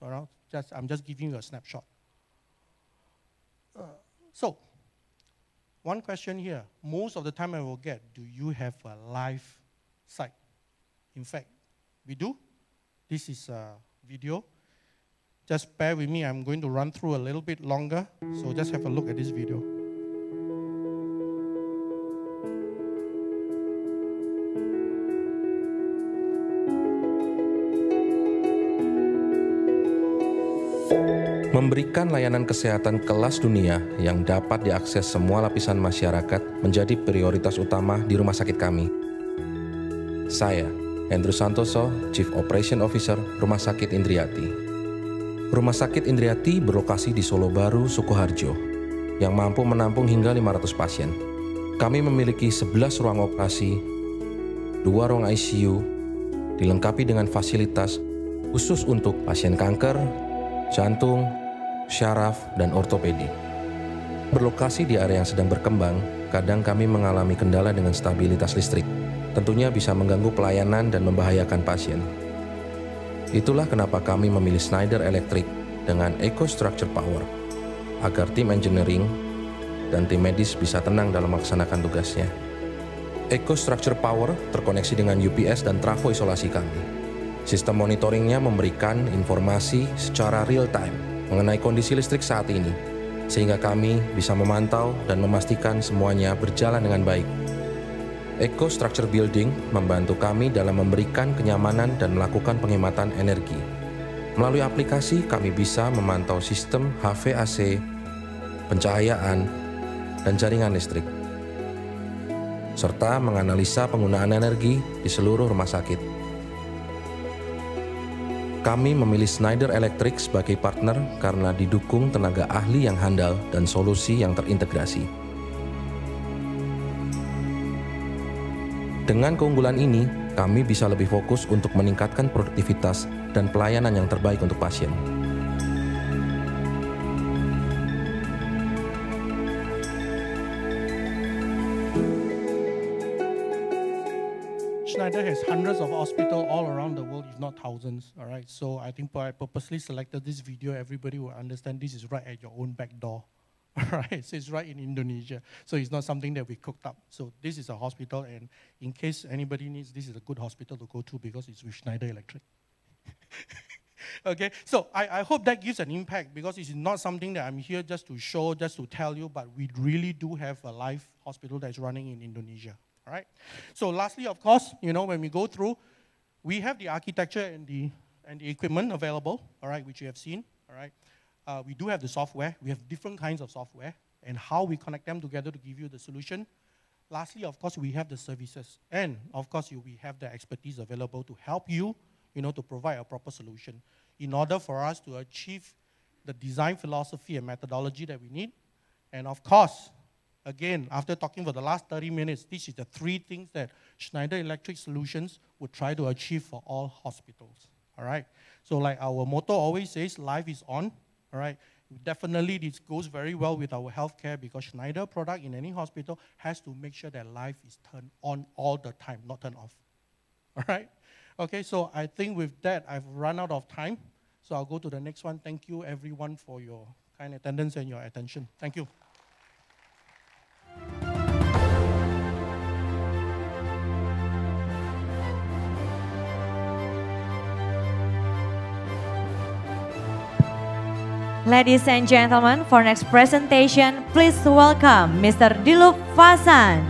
I'm just giving you a snapshot. So, one question here. Most of the time I will get, do you have a live site? In fact, we do. This is a video. Just bear with me. I'm going to run through a little bit longer. So just have a look at this video. Memberikan layanan kesehatan kelas dunia yang dapat diakses semua lapisan masyarakat menjadi prioritas utama di rumah sakit kami. Saya, Hendro Santoso, Chief Operation Officer Rumah Sakit Indriati. Rumah sakit Indriati berlokasi di Solo Baru, Sukoharjo, yang mampu menampung hingga 500 pasien. Kami memiliki 11 ruang operasi, 2 ruang ICU, dilengkapi dengan fasilitas khusus untuk pasien kanker, jantung, syaraf, dan ortopedi. Berlokasi di area yang sedang berkembang, kadang kami mengalami kendala dengan stabilitas listrik. Tentunya bisa mengganggu pelayanan dan membahayakan pasien. Itulah kenapa kami memilih Schneider Electric dengan Ecostruxure Power, agar tim engineering dan tim medis bisa tenang dalam melaksanakan tugasnya. Ecostruxure Power terkoneksi dengan UPS dan trafo isolasi kami. Sistem monitoringnya memberikan informasi secara real-time mengenai kondisi listrik saat ini, sehingga kami bisa memantau dan memastikan semuanya berjalan dengan baik. Ecostruxure Building membantu kami dalam memberikan kenyamanan dan melakukan penghematan energi. Melalui aplikasi, kami bisa memantau sistem HVAC, pencahayaan, dan jaringan listrik, serta menganalisa penggunaan energi di seluruh rumah sakit. Kami memilih Schneider Electric sebagai partner karena didukung tenaga ahli yang handal dan solusi yang terintegrasi. Dengan keunggulan ini, kami bisa lebih fokus untuk meningkatkan produktivitas dan pelayanan yang terbaik untuk pasien. Schneider has hundreds of hospitals all around the world, if not thousands, all right? So I think I purposely selected this video. Everybody will understand this is right at your own back door, all right? So it's right in Indonesia. So it's not something that we cooked up. So this is a hospital, and in case anybody needs, this is a good hospital to go to because it's with Schneider Electric. Okay, so I hope that gives an impact because it's not something that I'm here just to show, just to tell you, but we really do have a live hospital that's running in Indonesia. All right. So lastly, of course, you know, when we go through, we have the architecture and the equipment available, all right, which you have seen, all right. We do have the software. We have different kinds of software and how we connect them together to give you the solution. Lastly, of course, we have the services. And of course, we have the expertise available to help you, to provide a proper solution. In order for us to achieve the design philosophy and methodology that we need. And of course, again, after talking for the last 30 minutes, this is the 3 things that Schneider Electric Solutions would try to achieve for all hospitals. All right? So like our motto always says, life is on. All right? Definitely, this goes very well with our healthcare because Schneider product in any hospital has to make sure that life is turned on all the time, not turned off. All right? Okay, so I think with that, I've run out of time. So I'll go to the next one. Thank you, everyone, for your kind attendance and your attention. Thank you. Ladies and gentlemen, for next presentation, please welcome Mr. Diluk Fasan.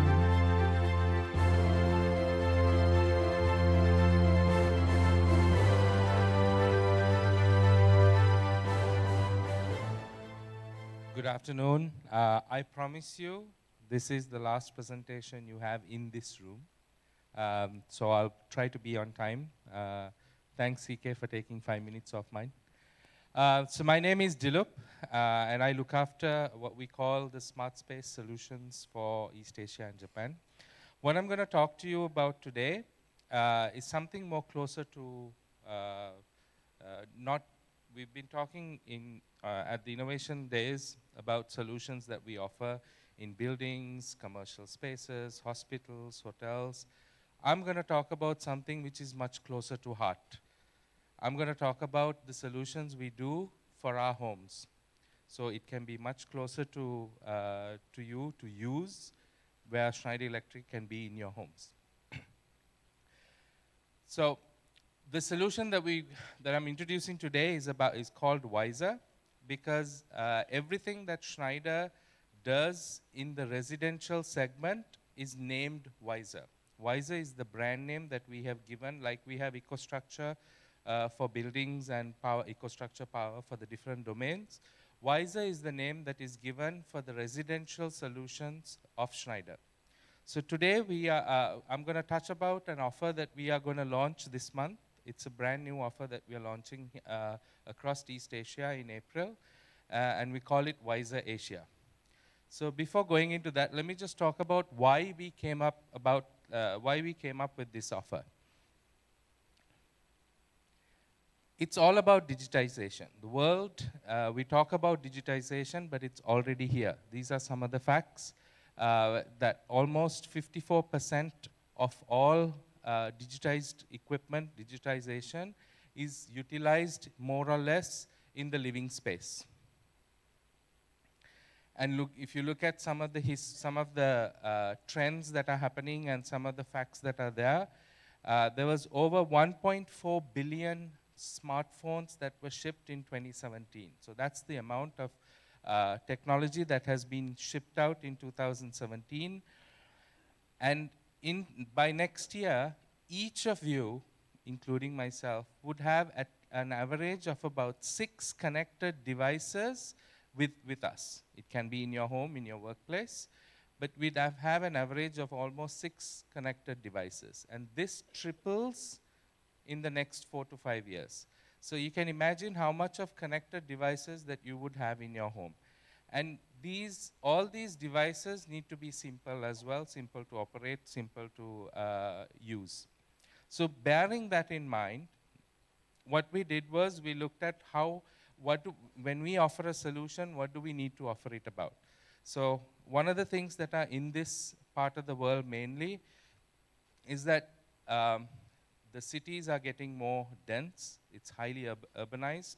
Good afternoon. I promise you this is the last presentation you have in this room. So I'll try to be on time. Thanks, CK, for taking 5 minutes of mine. So my name is Diluk, and I look after what we call the smart space solutions for East Asia and Japan. What I'm going to talk to you about today is something more closer to we've been talking at the Innovation Days about solutions that we offer in buildings, commercial spaces, hospitals, hotels. I'm going to talk about something which is much closer to heart. I'm going to talk about the solutions we do for our homes. So it can be much closer to you to use, where Schneider Electric can be in your homes. So the solution that I'm introducing today is called Wiser, because everything that Schneider does in the residential segment is named Wiser. Wiser is the brand name that we have given, like we have Ecostruxure for buildings and power, Ecostruxure power for the different domains. Wiser is the name that is given for the residential solutions of Schneider. So today I'm going to touch about an offer that we are going to launch this month. It's a brand new offer that we are launching across East Asia in April, and we call it Wiser Asia. So before going into that, let me just talk about why we came up with this offer. It's all about digitization. The world, we talk about digitization, but it's already here. These are some of the facts that almost 54% of all digitized equipment, digitization, is utilized more or less in the living space. And look, if you look at some of the trends that are happening and some of the facts that are there, there was over 1.4 billion smartphones that were shipped in 2017. So that's the amount of technology that has been shipped out in 2017. And by next year, each of you, including myself, would have an average of about 6 connected devices with us. It can be in your home, in your workplace, but we'd have an average of almost 6 connected devices. And this triples in the next 4 to 5 years. So you can imagine how much of connected devices that you would have in your home. And all these devices need to be simple as well, simple to operate, simple to use. So bearing that in mind, what we did was we looked at when we offer a solution, what do we need to offer it about? So one of the things that are in this part of the world mainly is that the cities are getting more dense, it's highly urbanized,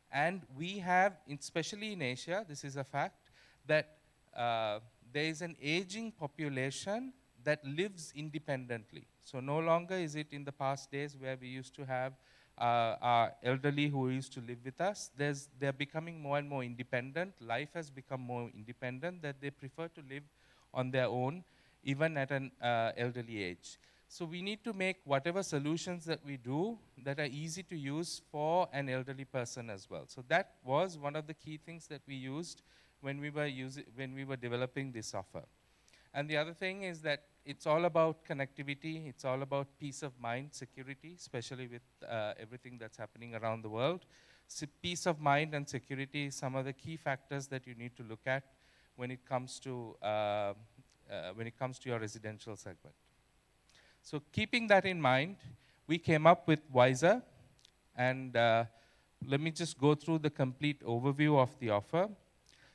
and we have, especially in Asia, this is a fact, that there is an aging population that lives independently. So no longer is it in the past days where we used to have our elderly who used to live with us. They're becoming more and more independent. Life has become more independent, that they prefer to live on their own, even at an elderly age. So we need to make whatever solutions that we do that are easy to use for an elderly person as well. So that was one of the key things that we used when we were developing this offer. And the other thing is that it's all about connectivity, it's all about peace of mind, security, especially with everything that's happening around the world. So peace of mind and security is some of the key factors that you need to look at when it comes to your residential segment. So keeping that in mind, we came up with Wiser, and let me just go through the complete overview of the offer.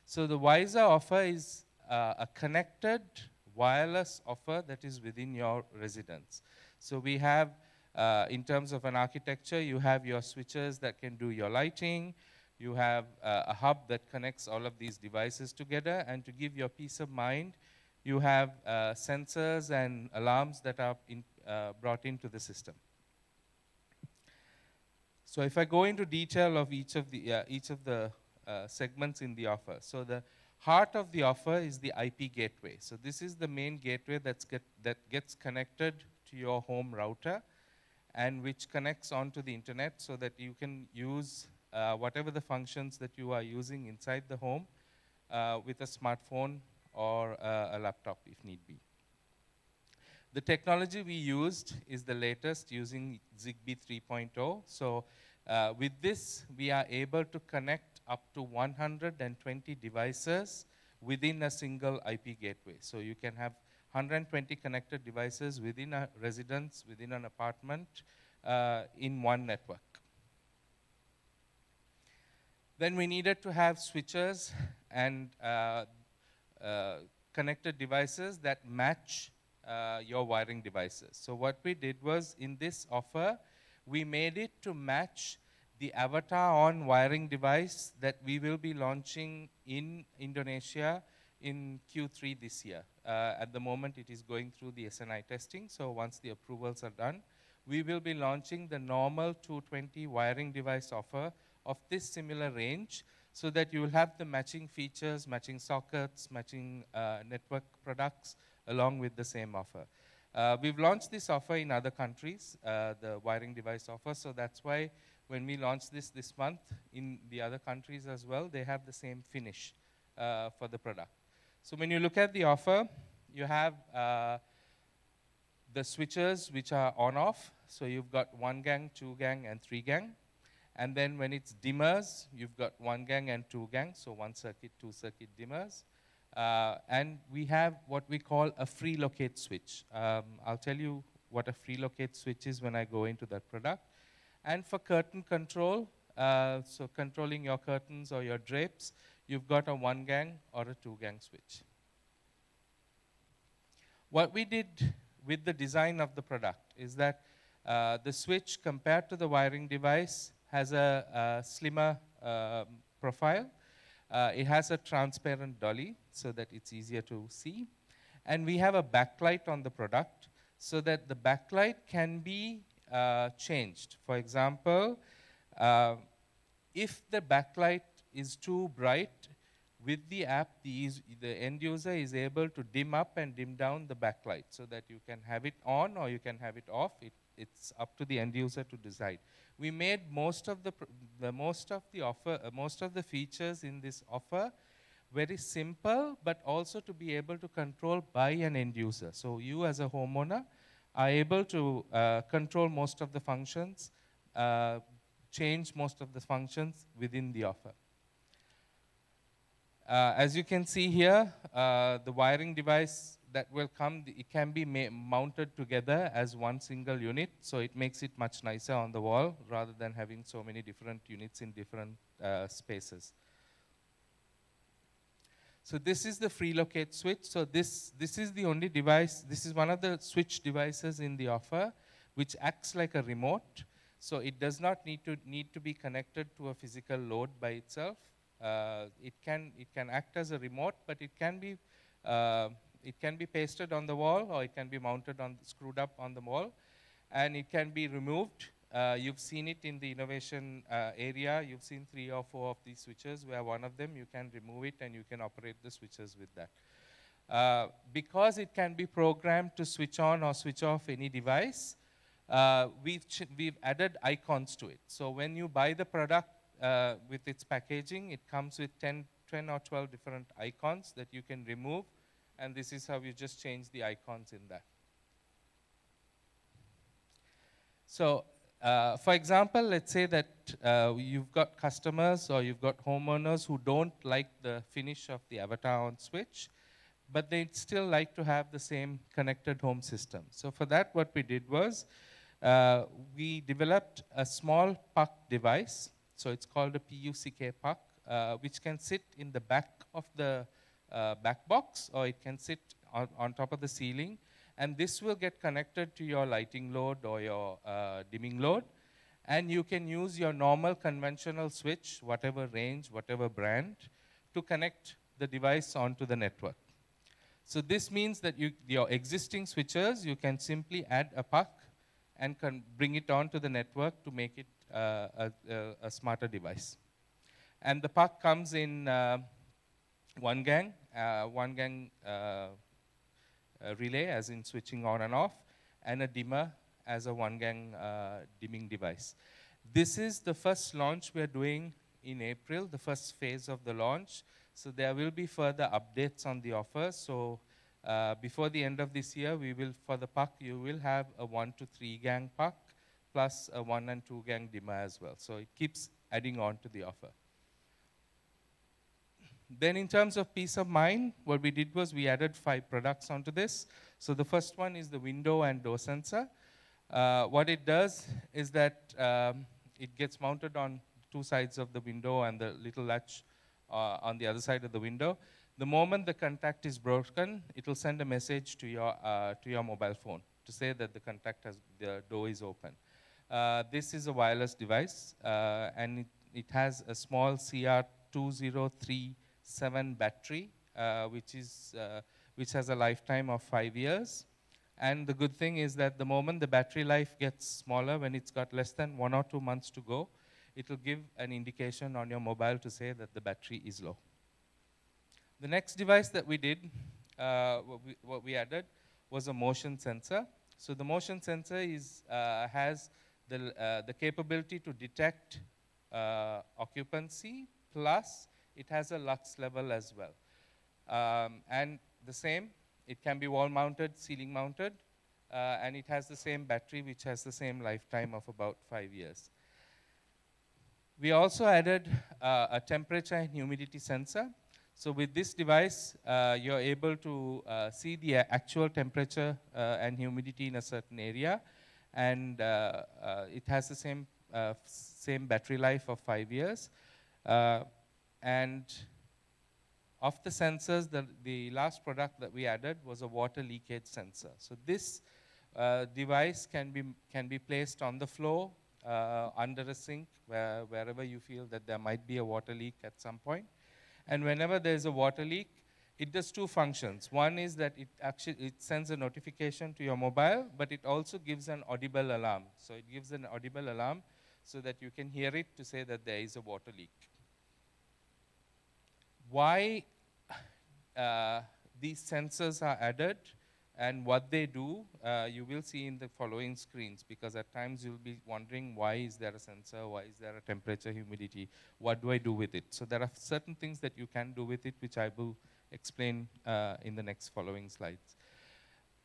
So the Wiser offer is a connected wireless offer that is within your residence. So we have, in terms of an architecture, you have your switches that can do your lighting, you have a hub that connects all of these devices together, and to give your peace of mind, you have sensors and alarms that are brought into the system. So if I go into detail of each of the segments in the offer. So the heart of the offer is the IP gateway. So this is the main gateway that gets connected to your home router and which connects onto the internet so that you can use whatever the functions that you are using inside the home with a smartphone or a laptop if need be. The technology we used is the latest using Zigbee 3.0. So with this, we are able to connect up to 120 devices within a single IP gateway. So you can have 120 connected devices within a residence, within an apartment, in one network. Then we needed to have switches and connected devices that match your wiring devices. So what we did was, in this offer, we made it to match the avatar on wiring device that we will be launching in Indonesia in Q3 this year. At the moment, it is going through the SNI testing, so once the approvals are done, we will be launching the normal 220 wiring device offer of this similar range, so that you will have the matching features, matching sockets, matching network products, along with the same offer. We've launched this offer in other countries, the wiring device offer, so that's why when we launch this month in the other countries as well, they have the same finish for the product. So when you look at the offer, you have the switches which are on-off. So you've got 1 gang, 2 gang, and 3 gang. And then when it's dimmers, you've got 1 gang and 2 gang, so 1 circuit, 2 circuit dimmers. And we have what we call a free locate switch. I'll tell you what a free locate switch is when I go into that product. And for curtain control, so controlling your curtains or your drapes, you've got a 1 gang or a 2 gang switch. What we did with the design of the product is that the switch, compared to the wiring device, has a slimmer profile. It has a transparent dolly so that it's easier to see. And we have a backlight on the product so that the backlight can be changed. For example, if the backlight is too bright, with the app, the end user is able to dim up and dim down the backlight so that you can have it on or you can have it off. It's up to the end user to decide. We made most of the features in this offer very simple, but also to be able to control by an end user. So you as a homeowner are able to control most of the functions, change most of the functions within the offer. As you can see here, the wiring device that will come, it can be mounted together as one single unit, so it makes it much nicer on the wall rather than having so many different units in different spaces. So this is the free locate switch. So this is the only device, this is one of the switch devices in the offer, which acts like a remote. So it does not need to be connected to a physical load by itself. It can act as a remote, but it can be pasted on the wall, or it can be mounted screwed up on the wall, and it can be removed. You've seen it in the innovation area. You've seen 3 or 4 of these switches, where one of them you can remove it and you can operate the switches with that. Because it can be programmed to switch on or switch off any device, we've added icons to it. So when you buy the product with its packaging, it comes with 10 or 12 different icons that you can remove and this is how you just change the icons in that. So, for example, let's say that you've got customers or you've got homeowners who don't like the finish of the avatar on switch, but they'd still like to have the same connected home system. So for that, what we did was we developed a small puck device. So it's called a PUCK puck, which can sit in the back of the back box, or it can sit on top of the ceiling. And this will get connected to your lighting load or your dimming load. And you can use your normal conventional switch, whatever range, whatever brand, to connect the device onto the network. So this means that your existing switches, you can simply add a puck and can bring it onto the network to make it a smarter device. And the puck comes in one gang relay, as in switching on and off, and a dimmer as a one-gang dimming device. This is the first launch we are doing in April, the first phase of the launch. So there will be further updates on the offer. So before the end of this year, we will, for the puck, you will have a 1 to 3 gang puck plus a 1 and 2 gang dimmer as well. So it keeps adding on to the offer. Then in terms of peace of mind, what we did was we added 5 products onto this. So the first one is the window and door sensor. What it does is that it gets mounted on 2 sides of the window and the little latch on the other side of the window. The moment the contact is broken, it will send a message to your mobile phone to say that the door is open. This is a wireless device, and it has a small CR2037 battery, which has a lifetime of 5 years. And the good thing is that the moment the battery life gets smaller, when it's got less than 1 or 2 months to go, it will give an indication on your mobile to say that the battery is low. The next device that we did, what we added, was a motion sensor. So the motion sensor has the capability to detect occupancy, plus it has a lux level as well. And the same, it can be wall mounted, ceiling mounted, and it has the same battery, which has the same lifetime of about 5 years. We also added a temperature and humidity sensor. So with this device, you're able to see the actual temperature and humidity in a certain area, and it has the same battery life of 5 years. And of the sensors, the last product that we added was a water leakage sensor. So this device can be placed on the floor, under a sink, wherever you feel that there might be a water leak at some point. And whenever there's a water leak, it does 2 functions. One is that it sends a notification to your mobile, but it also gives an audible alarm. So it gives an audible alarm so that you can hear it to say that there is a water leak. Why these sensors are added and what they do, you will see in the following screens, because at times you'll be wondering, why is there a sensor, why is there a temperature, humidity, what do I do with it? So there are certain things that you can do with it, which I will explain in the next following slides.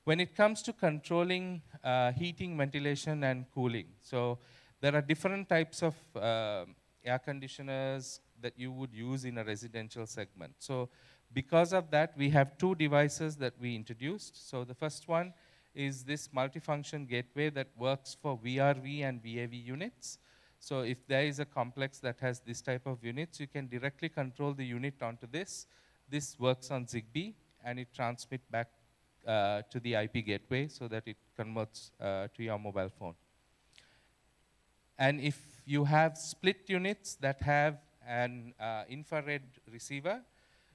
When it comes to controlling heating, ventilation, and cooling, so there are different types of air conditioners that you would use in a residential segment. So because of that, we have 2 devices that we introduced. So the first one is this Multifunction Gateway that works for VRV and VAV units. So if there is a complex that has this type of units, you can directly control the unit onto this. This works on Zigbee, and it transmits back to the IP gateway so that it converts to your mobile phone. And if you have split units that have an infrared receiver,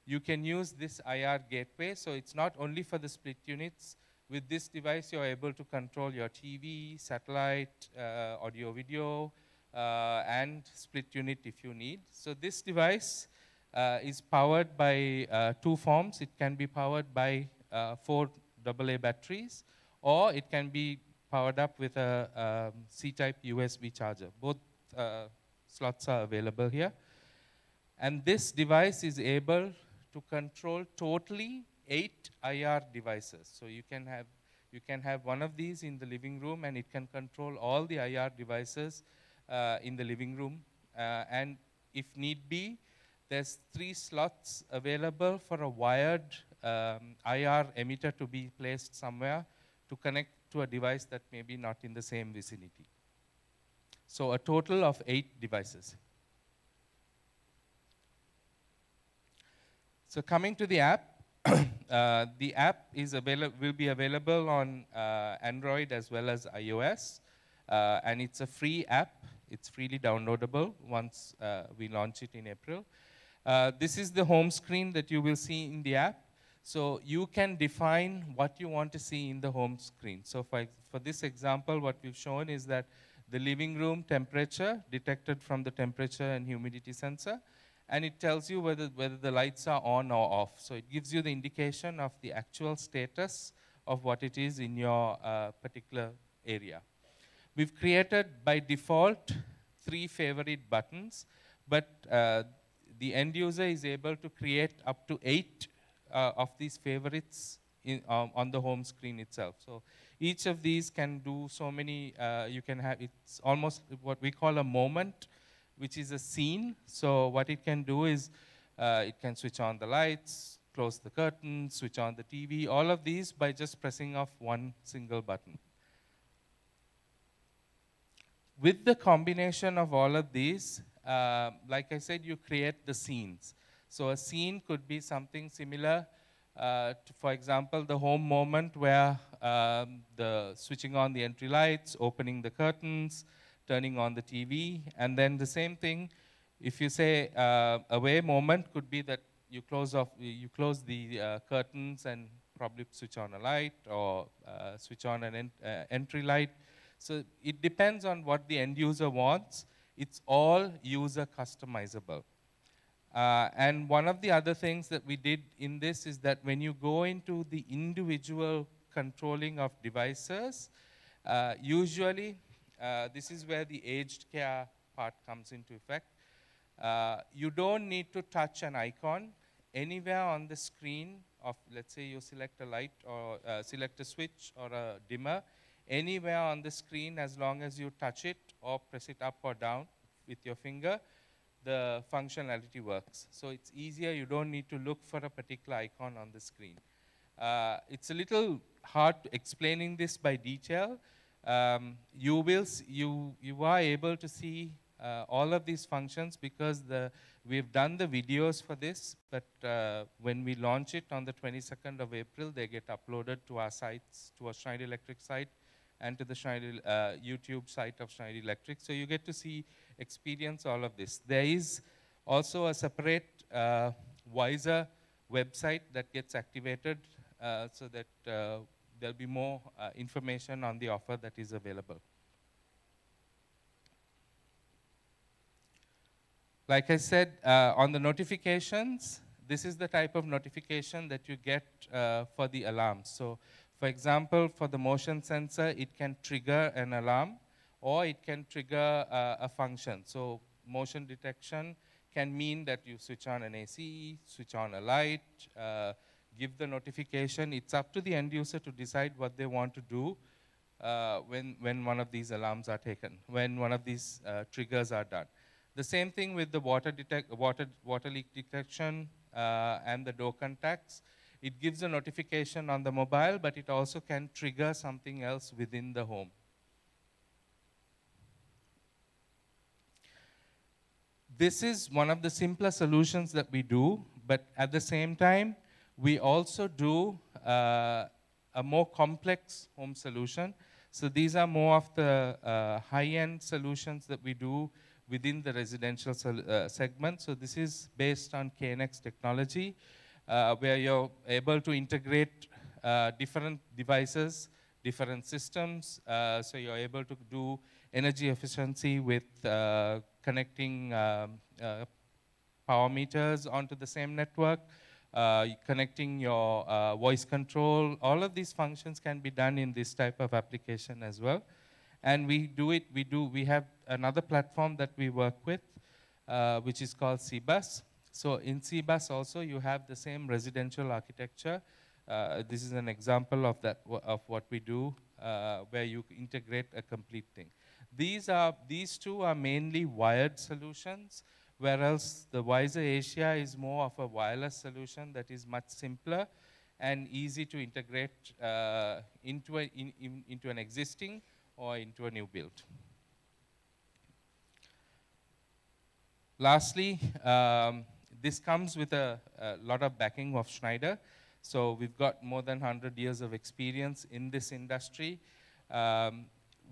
you can use this IR gateway. So it's not only for the split units. With this device, you're able to control your TV, satellite, audio, video, and split unit if you need. So this device is powered by 2 forms. It can be powered by 4 AA batteries, or it can be powered up with a C-type USB charger. Both slots are available here. And this device is able to control totally 8 IR devices. So you can have one of these in the living room, and it can control all the IR devices in the living room. And if need be, there's 3 slots available for a wired IR emitter to be placed somewhere to connect to a device that may be not in the same vicinity. So a total of 8 devices. So coming to the app, the app will be available on Android as well as iOS, and it's a free app. It's freely downloadable once we launch it in April. This is the home screen that you will see in the app. So you can define what you want to see in the home screen. So for this example, what we've shown is that the living room temperature detected from the temperature and humidity sensor, and it tells you whether the lights are on or off. So it gives you the indication of the actual status of what it is in your particular area. We've created, by default, 3 favorite buttons, but the end user is able to create up to 8 of these favorites on the home screen itself. So each of these can do so many, you can have, it's almost what we call a moment, which is a scene. So what it can do is it can switch on the lights, close the curtains, switch on the TV, all of these by just pressing off one single button. With the combination of all of these, like I said, you create the scenes. So a scene could be something similar to, for example, the home moment where the switching on the entry lights, opening the curtains, turning on the TV, and then the same thing, if you say away moment could be that you close the curtains and probably switch on a light or switch on an entry light. So it depends on what the end user wants. It's all user customizable. And one of the other things that we did in this is that when you go into the individual controlling of devices, usually this is where the aged care part comes into effect. You don't need to touch an icon. Anywhere on the screen of, let's say you select a light or select a switch or a dimmer, anywhere on the screen, as long as you touch it or press it up or down with your finger, the functionality works. So it's easier, you don't need to look for a particular icon on the screen. It's a little hard explaining this by detail. You are able to see all of these functions because we've done the videos for this, but when we launch it on the 22nd of April, they get uploaded to our sites, to our Schneider Electric site, and to the YouTube site of Schneider Electric. So you get to experience all of this. There is also a separate Wiser website that gets activated so that there'll be more information on the offer that is available. Like I said, on the notifications, this is the type of notification that you get for the alarms. So, for example, for the motion sensor, it can trigger an alarm, or it can trigger a function. So, motion detection can mean that you switch on an AC, switch on a light, give the notification. It's up to the end user to decide what they want to do when one of these alarms are taken, when one of these triggers are done. The same thing with the water leak detection and the door contacts. It gives a notification on the mobile, but it also can trigger something else within the home. This is one of the simpler solutions that we do, but at the same time, we also do a more complex home solution. So these are more of the high-end solutions that we do within the residential segment. So this is based on KNX technology, where you're able to integrate different devices, different systems. So you're able to do energy efficiency with connecting power meters onto the same network, connecting your voice control. All of these functions can be done in this type of application as well. And we have another platform that we work with, which is called CBus. So in C-Bus also you have the same residential architecture. This is an example of that of what we do, where you integrate a complete thing. These two are mainly wired solutions, whereas the Wiser Asia is more of a wireless solution that is much simpler and easy to integrate into an existing or into a new build. Lastly, this comes with a lot of backing of Schneider. So we've got more than 100 years of experience in this industry.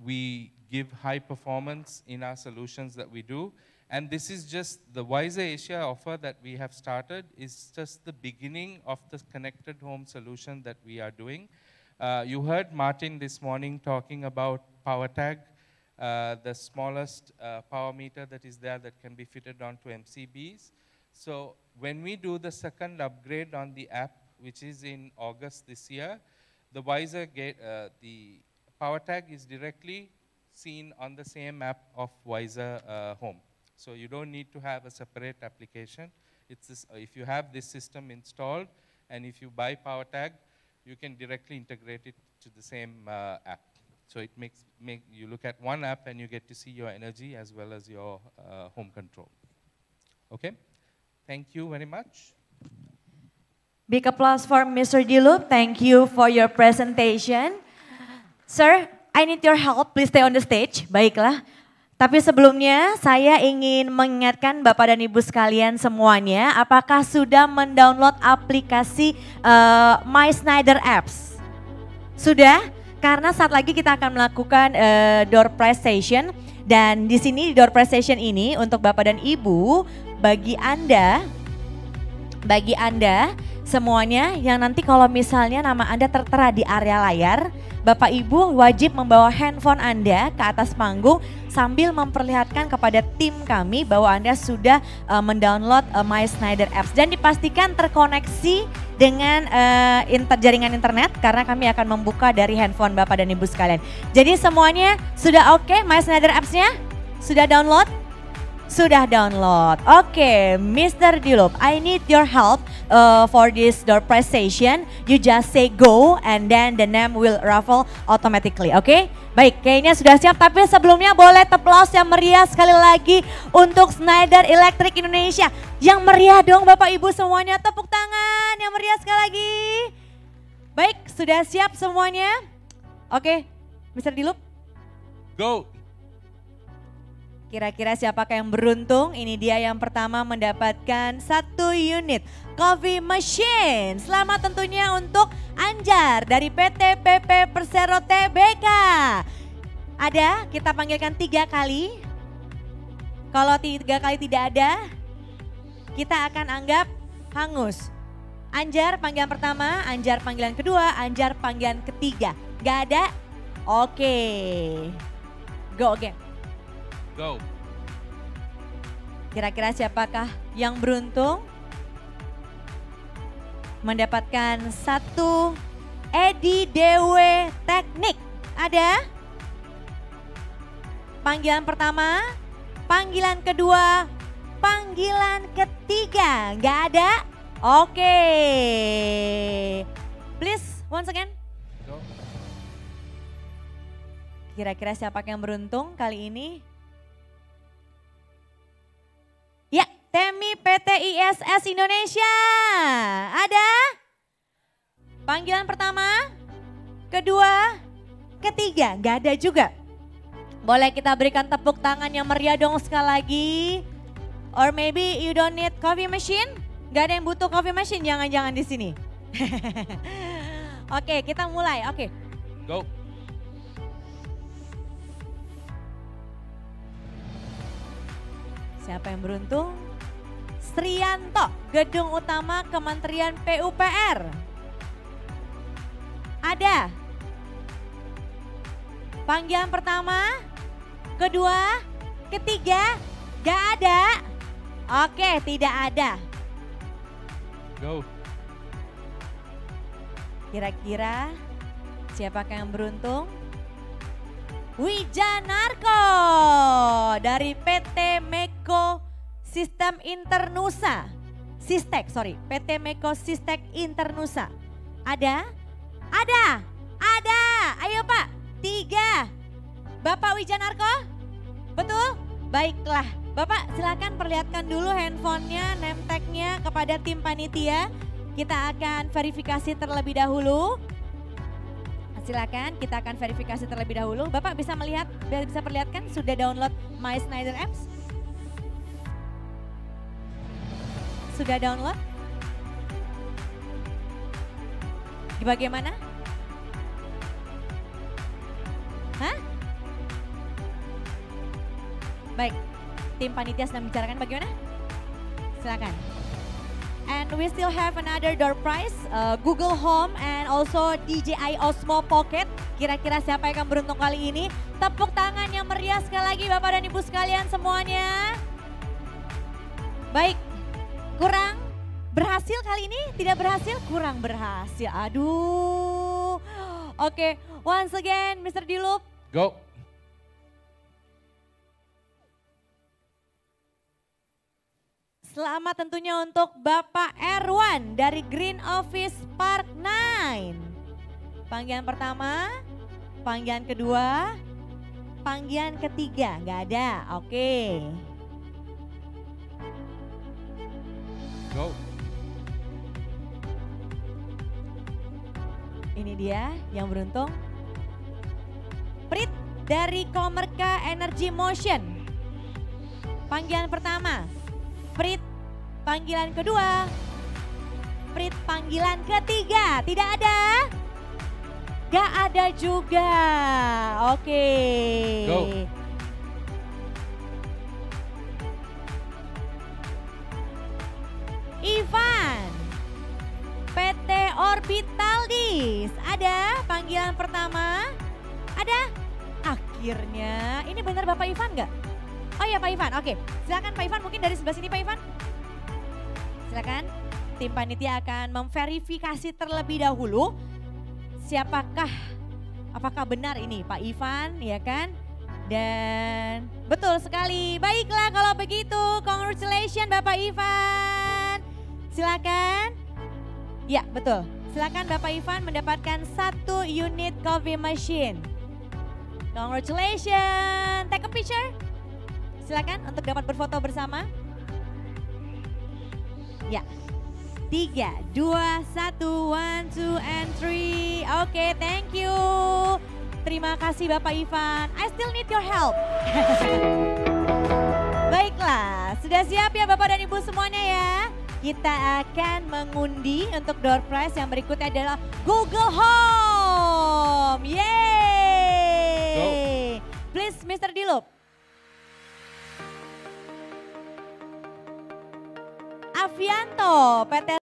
We give high performance in our solutions that we do. And this is just the Wiser Asia offer that we have started is just the beginning of the connected home solution that we are doing. You heard Martin this morning talking about PowerTag, the smallest power meter that is there that can be fitted onto MCBs. So when we do the second upgrade on the app, which is in August this year, the Wiser the PowerTag is directly seen on the same app of Wiser Home. So you don't need to have a separate application. It's this, if you have this system installed, and if you buy PowerTag, you can directly integrate it to the same app. So it makes you look at one app and you get to see your energy as well as your home control. Okay, thank you very much. Big applause for Mr. Diluk. Thank you for your presentation. Sir, I need your help. Please stay on the stage. Baiklah. Tapi sebelumnya saya ingin mengingatkan Bapak dan Ibu sekalian semuanya, apakah sudah mendownload aplikasi My Schneider Apps? Sudah? Karena saat lagi kita akan melakukan door prize session, dan di sini door prize session ini untuk Bapak dan Ibu, bagi Anda semuanya yang nanti kalau misalnya nama Anda tertera di area layar, Bapak Ibu wajib membawa handphone Anda ke atas panggung sambil memperlihatkan kepada tim kami bahwa Anda sudah mendownload My Schneider Apps, dan dipastikan terkoneksi dengan jaringan internet karena kami akan membuka dari handphone Bapak dan Ibu sekalian. Jadi semuanya sudah oke? My Schneider Apps-nya sudah download? Sudah download. Oke, Mr. Diluk, I need your help for this door prize session. You just say go and then the name will raffle automatically. Oke? Baik, kayaknya sudah siap, tapi sebelumnya boleh applause yang meriah sekali lagi untuk Schneider Electric Indonesia. Yang meriah dong Bapak Ibu semuanya, tepuk tangan yang meriah sekali lagi. Baik, sudah siap semuanya? Oke, Mr. Diluk. Go. Kira-kira siapakah yang beruntung? Ini dia yang pertama mendapatkan 1 unit coffee machine. Selamat tentunya untuk Anjar dari PT PP Persero Tbk. Ada, kita panggilkan 3 kali. Kalau 3 kali tidak ada, kita akan anggap hangus. Anjar panggilan pertama, Anjar panggilan kedua, Anjar panggilan ketiga. Gak ada? Oke. Go again. Go. Kira-kira siapakah yang beruntung mendapatkan 1 Edi Dewe Teknik? Ada? Panggilan pertama, panggilan kedua, panggilan ketiga. Nggak ada? Oke. Please, once again. Go. Kira-kira siapakah yang beruntung kali ini? Ya, Temi PT ISS Indonesia. Ada? Panggilan pertama, kedua, ketiga. Nggak ada juga. Boleh kita berikan tepuk tangan yang meriah dong sekali lagi. Or maybe you don't need coffee machine? Nggak ada yang butuh coffee machine, jangan-jangan di sini. Oke, kita mulai. Oke. Go. Siapa yang beruntung? Srianto, Gedung Utama Kementerian PUPR. Ada? Panggilan pertama, kedua, ketiga, gak ada? Oke, tidak ada. Go. Kira-kira siapakah yang beruntung? Wijanarko dari PT Meko Sistem Internusa. Sistek, PT Meko Sistek Internusa. Ada? Ada. Ayo Pak, 3. Bapak Wijanarko? Betul? Baiklah, Bapak silakan perlihatkan dulu handphonenya, name tag-nya kepada tim panitia. Kita akan verifikasi terlebih dahulu. Silakan, kita akan verifikasi terlebih dahulu. Bapak bisa perlihatkan sudah download My Schneider Apps? Sudah download? Bagaimana? Hah? Baik, tim panitia sedang bicarakan bagaimana? Silakan. And we still have another door prize, Google Home and also DJI Osmo Pocket. Kira-kira siapa yang akan beruntung kali ini? Tepuk tangan yang meriah sekali lagi Bapak dan Ibu sekalian semuanya. Baik, kurang berhasil kali ini? Tidak berhasil? Kurang berhasil, aduh. Oke, once again Mr. Dilup. Go. Selamat tentunya untuk Bapak Erwan dari Green Office Park 9. Panggilan pertama, panggilan kedua, panggilan ketiga. Nggak ada, oke. Go. Ini dia yang beruntung. Prit dari Komerka Energy Motion. Panggilan pertama. Prit panggilan kedua, Prit panggilan ketiga, tidak ada? Gak ada juga, oke. Go. Ivan, PT Orbitaldis, ada panggilan pertama? Ada? Akhirnya, ini benar Bapak Ivan nggak? Oh iya Pak Ivan, oke. Silakan Pak Ivan, mungkin dari sebelah sini Pak Ivan. Silakan, tim panitia akan memverifikasi terlebih dahulu. Apakah benar ini Pak Ivan, ya kan? Dan betul sekali, baiklah kalau begitu, congratulations Bapak Ivan. Silakan, ya betul. Silakan Bapak Ivan mendapatkan 1 unit coffee machine. Congratulations, take a picture. Silakan untuk dapat berfoto bersama. Ya, 3, 2, 1, 1, 2, and 3. Oke, thank you. Terima kasih Bapak Ivan. I still need your help. Baiklah, sudah siap ya Bapak dan Ibu semuanya ya? Kita akan mengundi untuk door prize yang berikutnya adalah Google Home. Yeay! Go. Please Mr. Dilup. Avianto, PT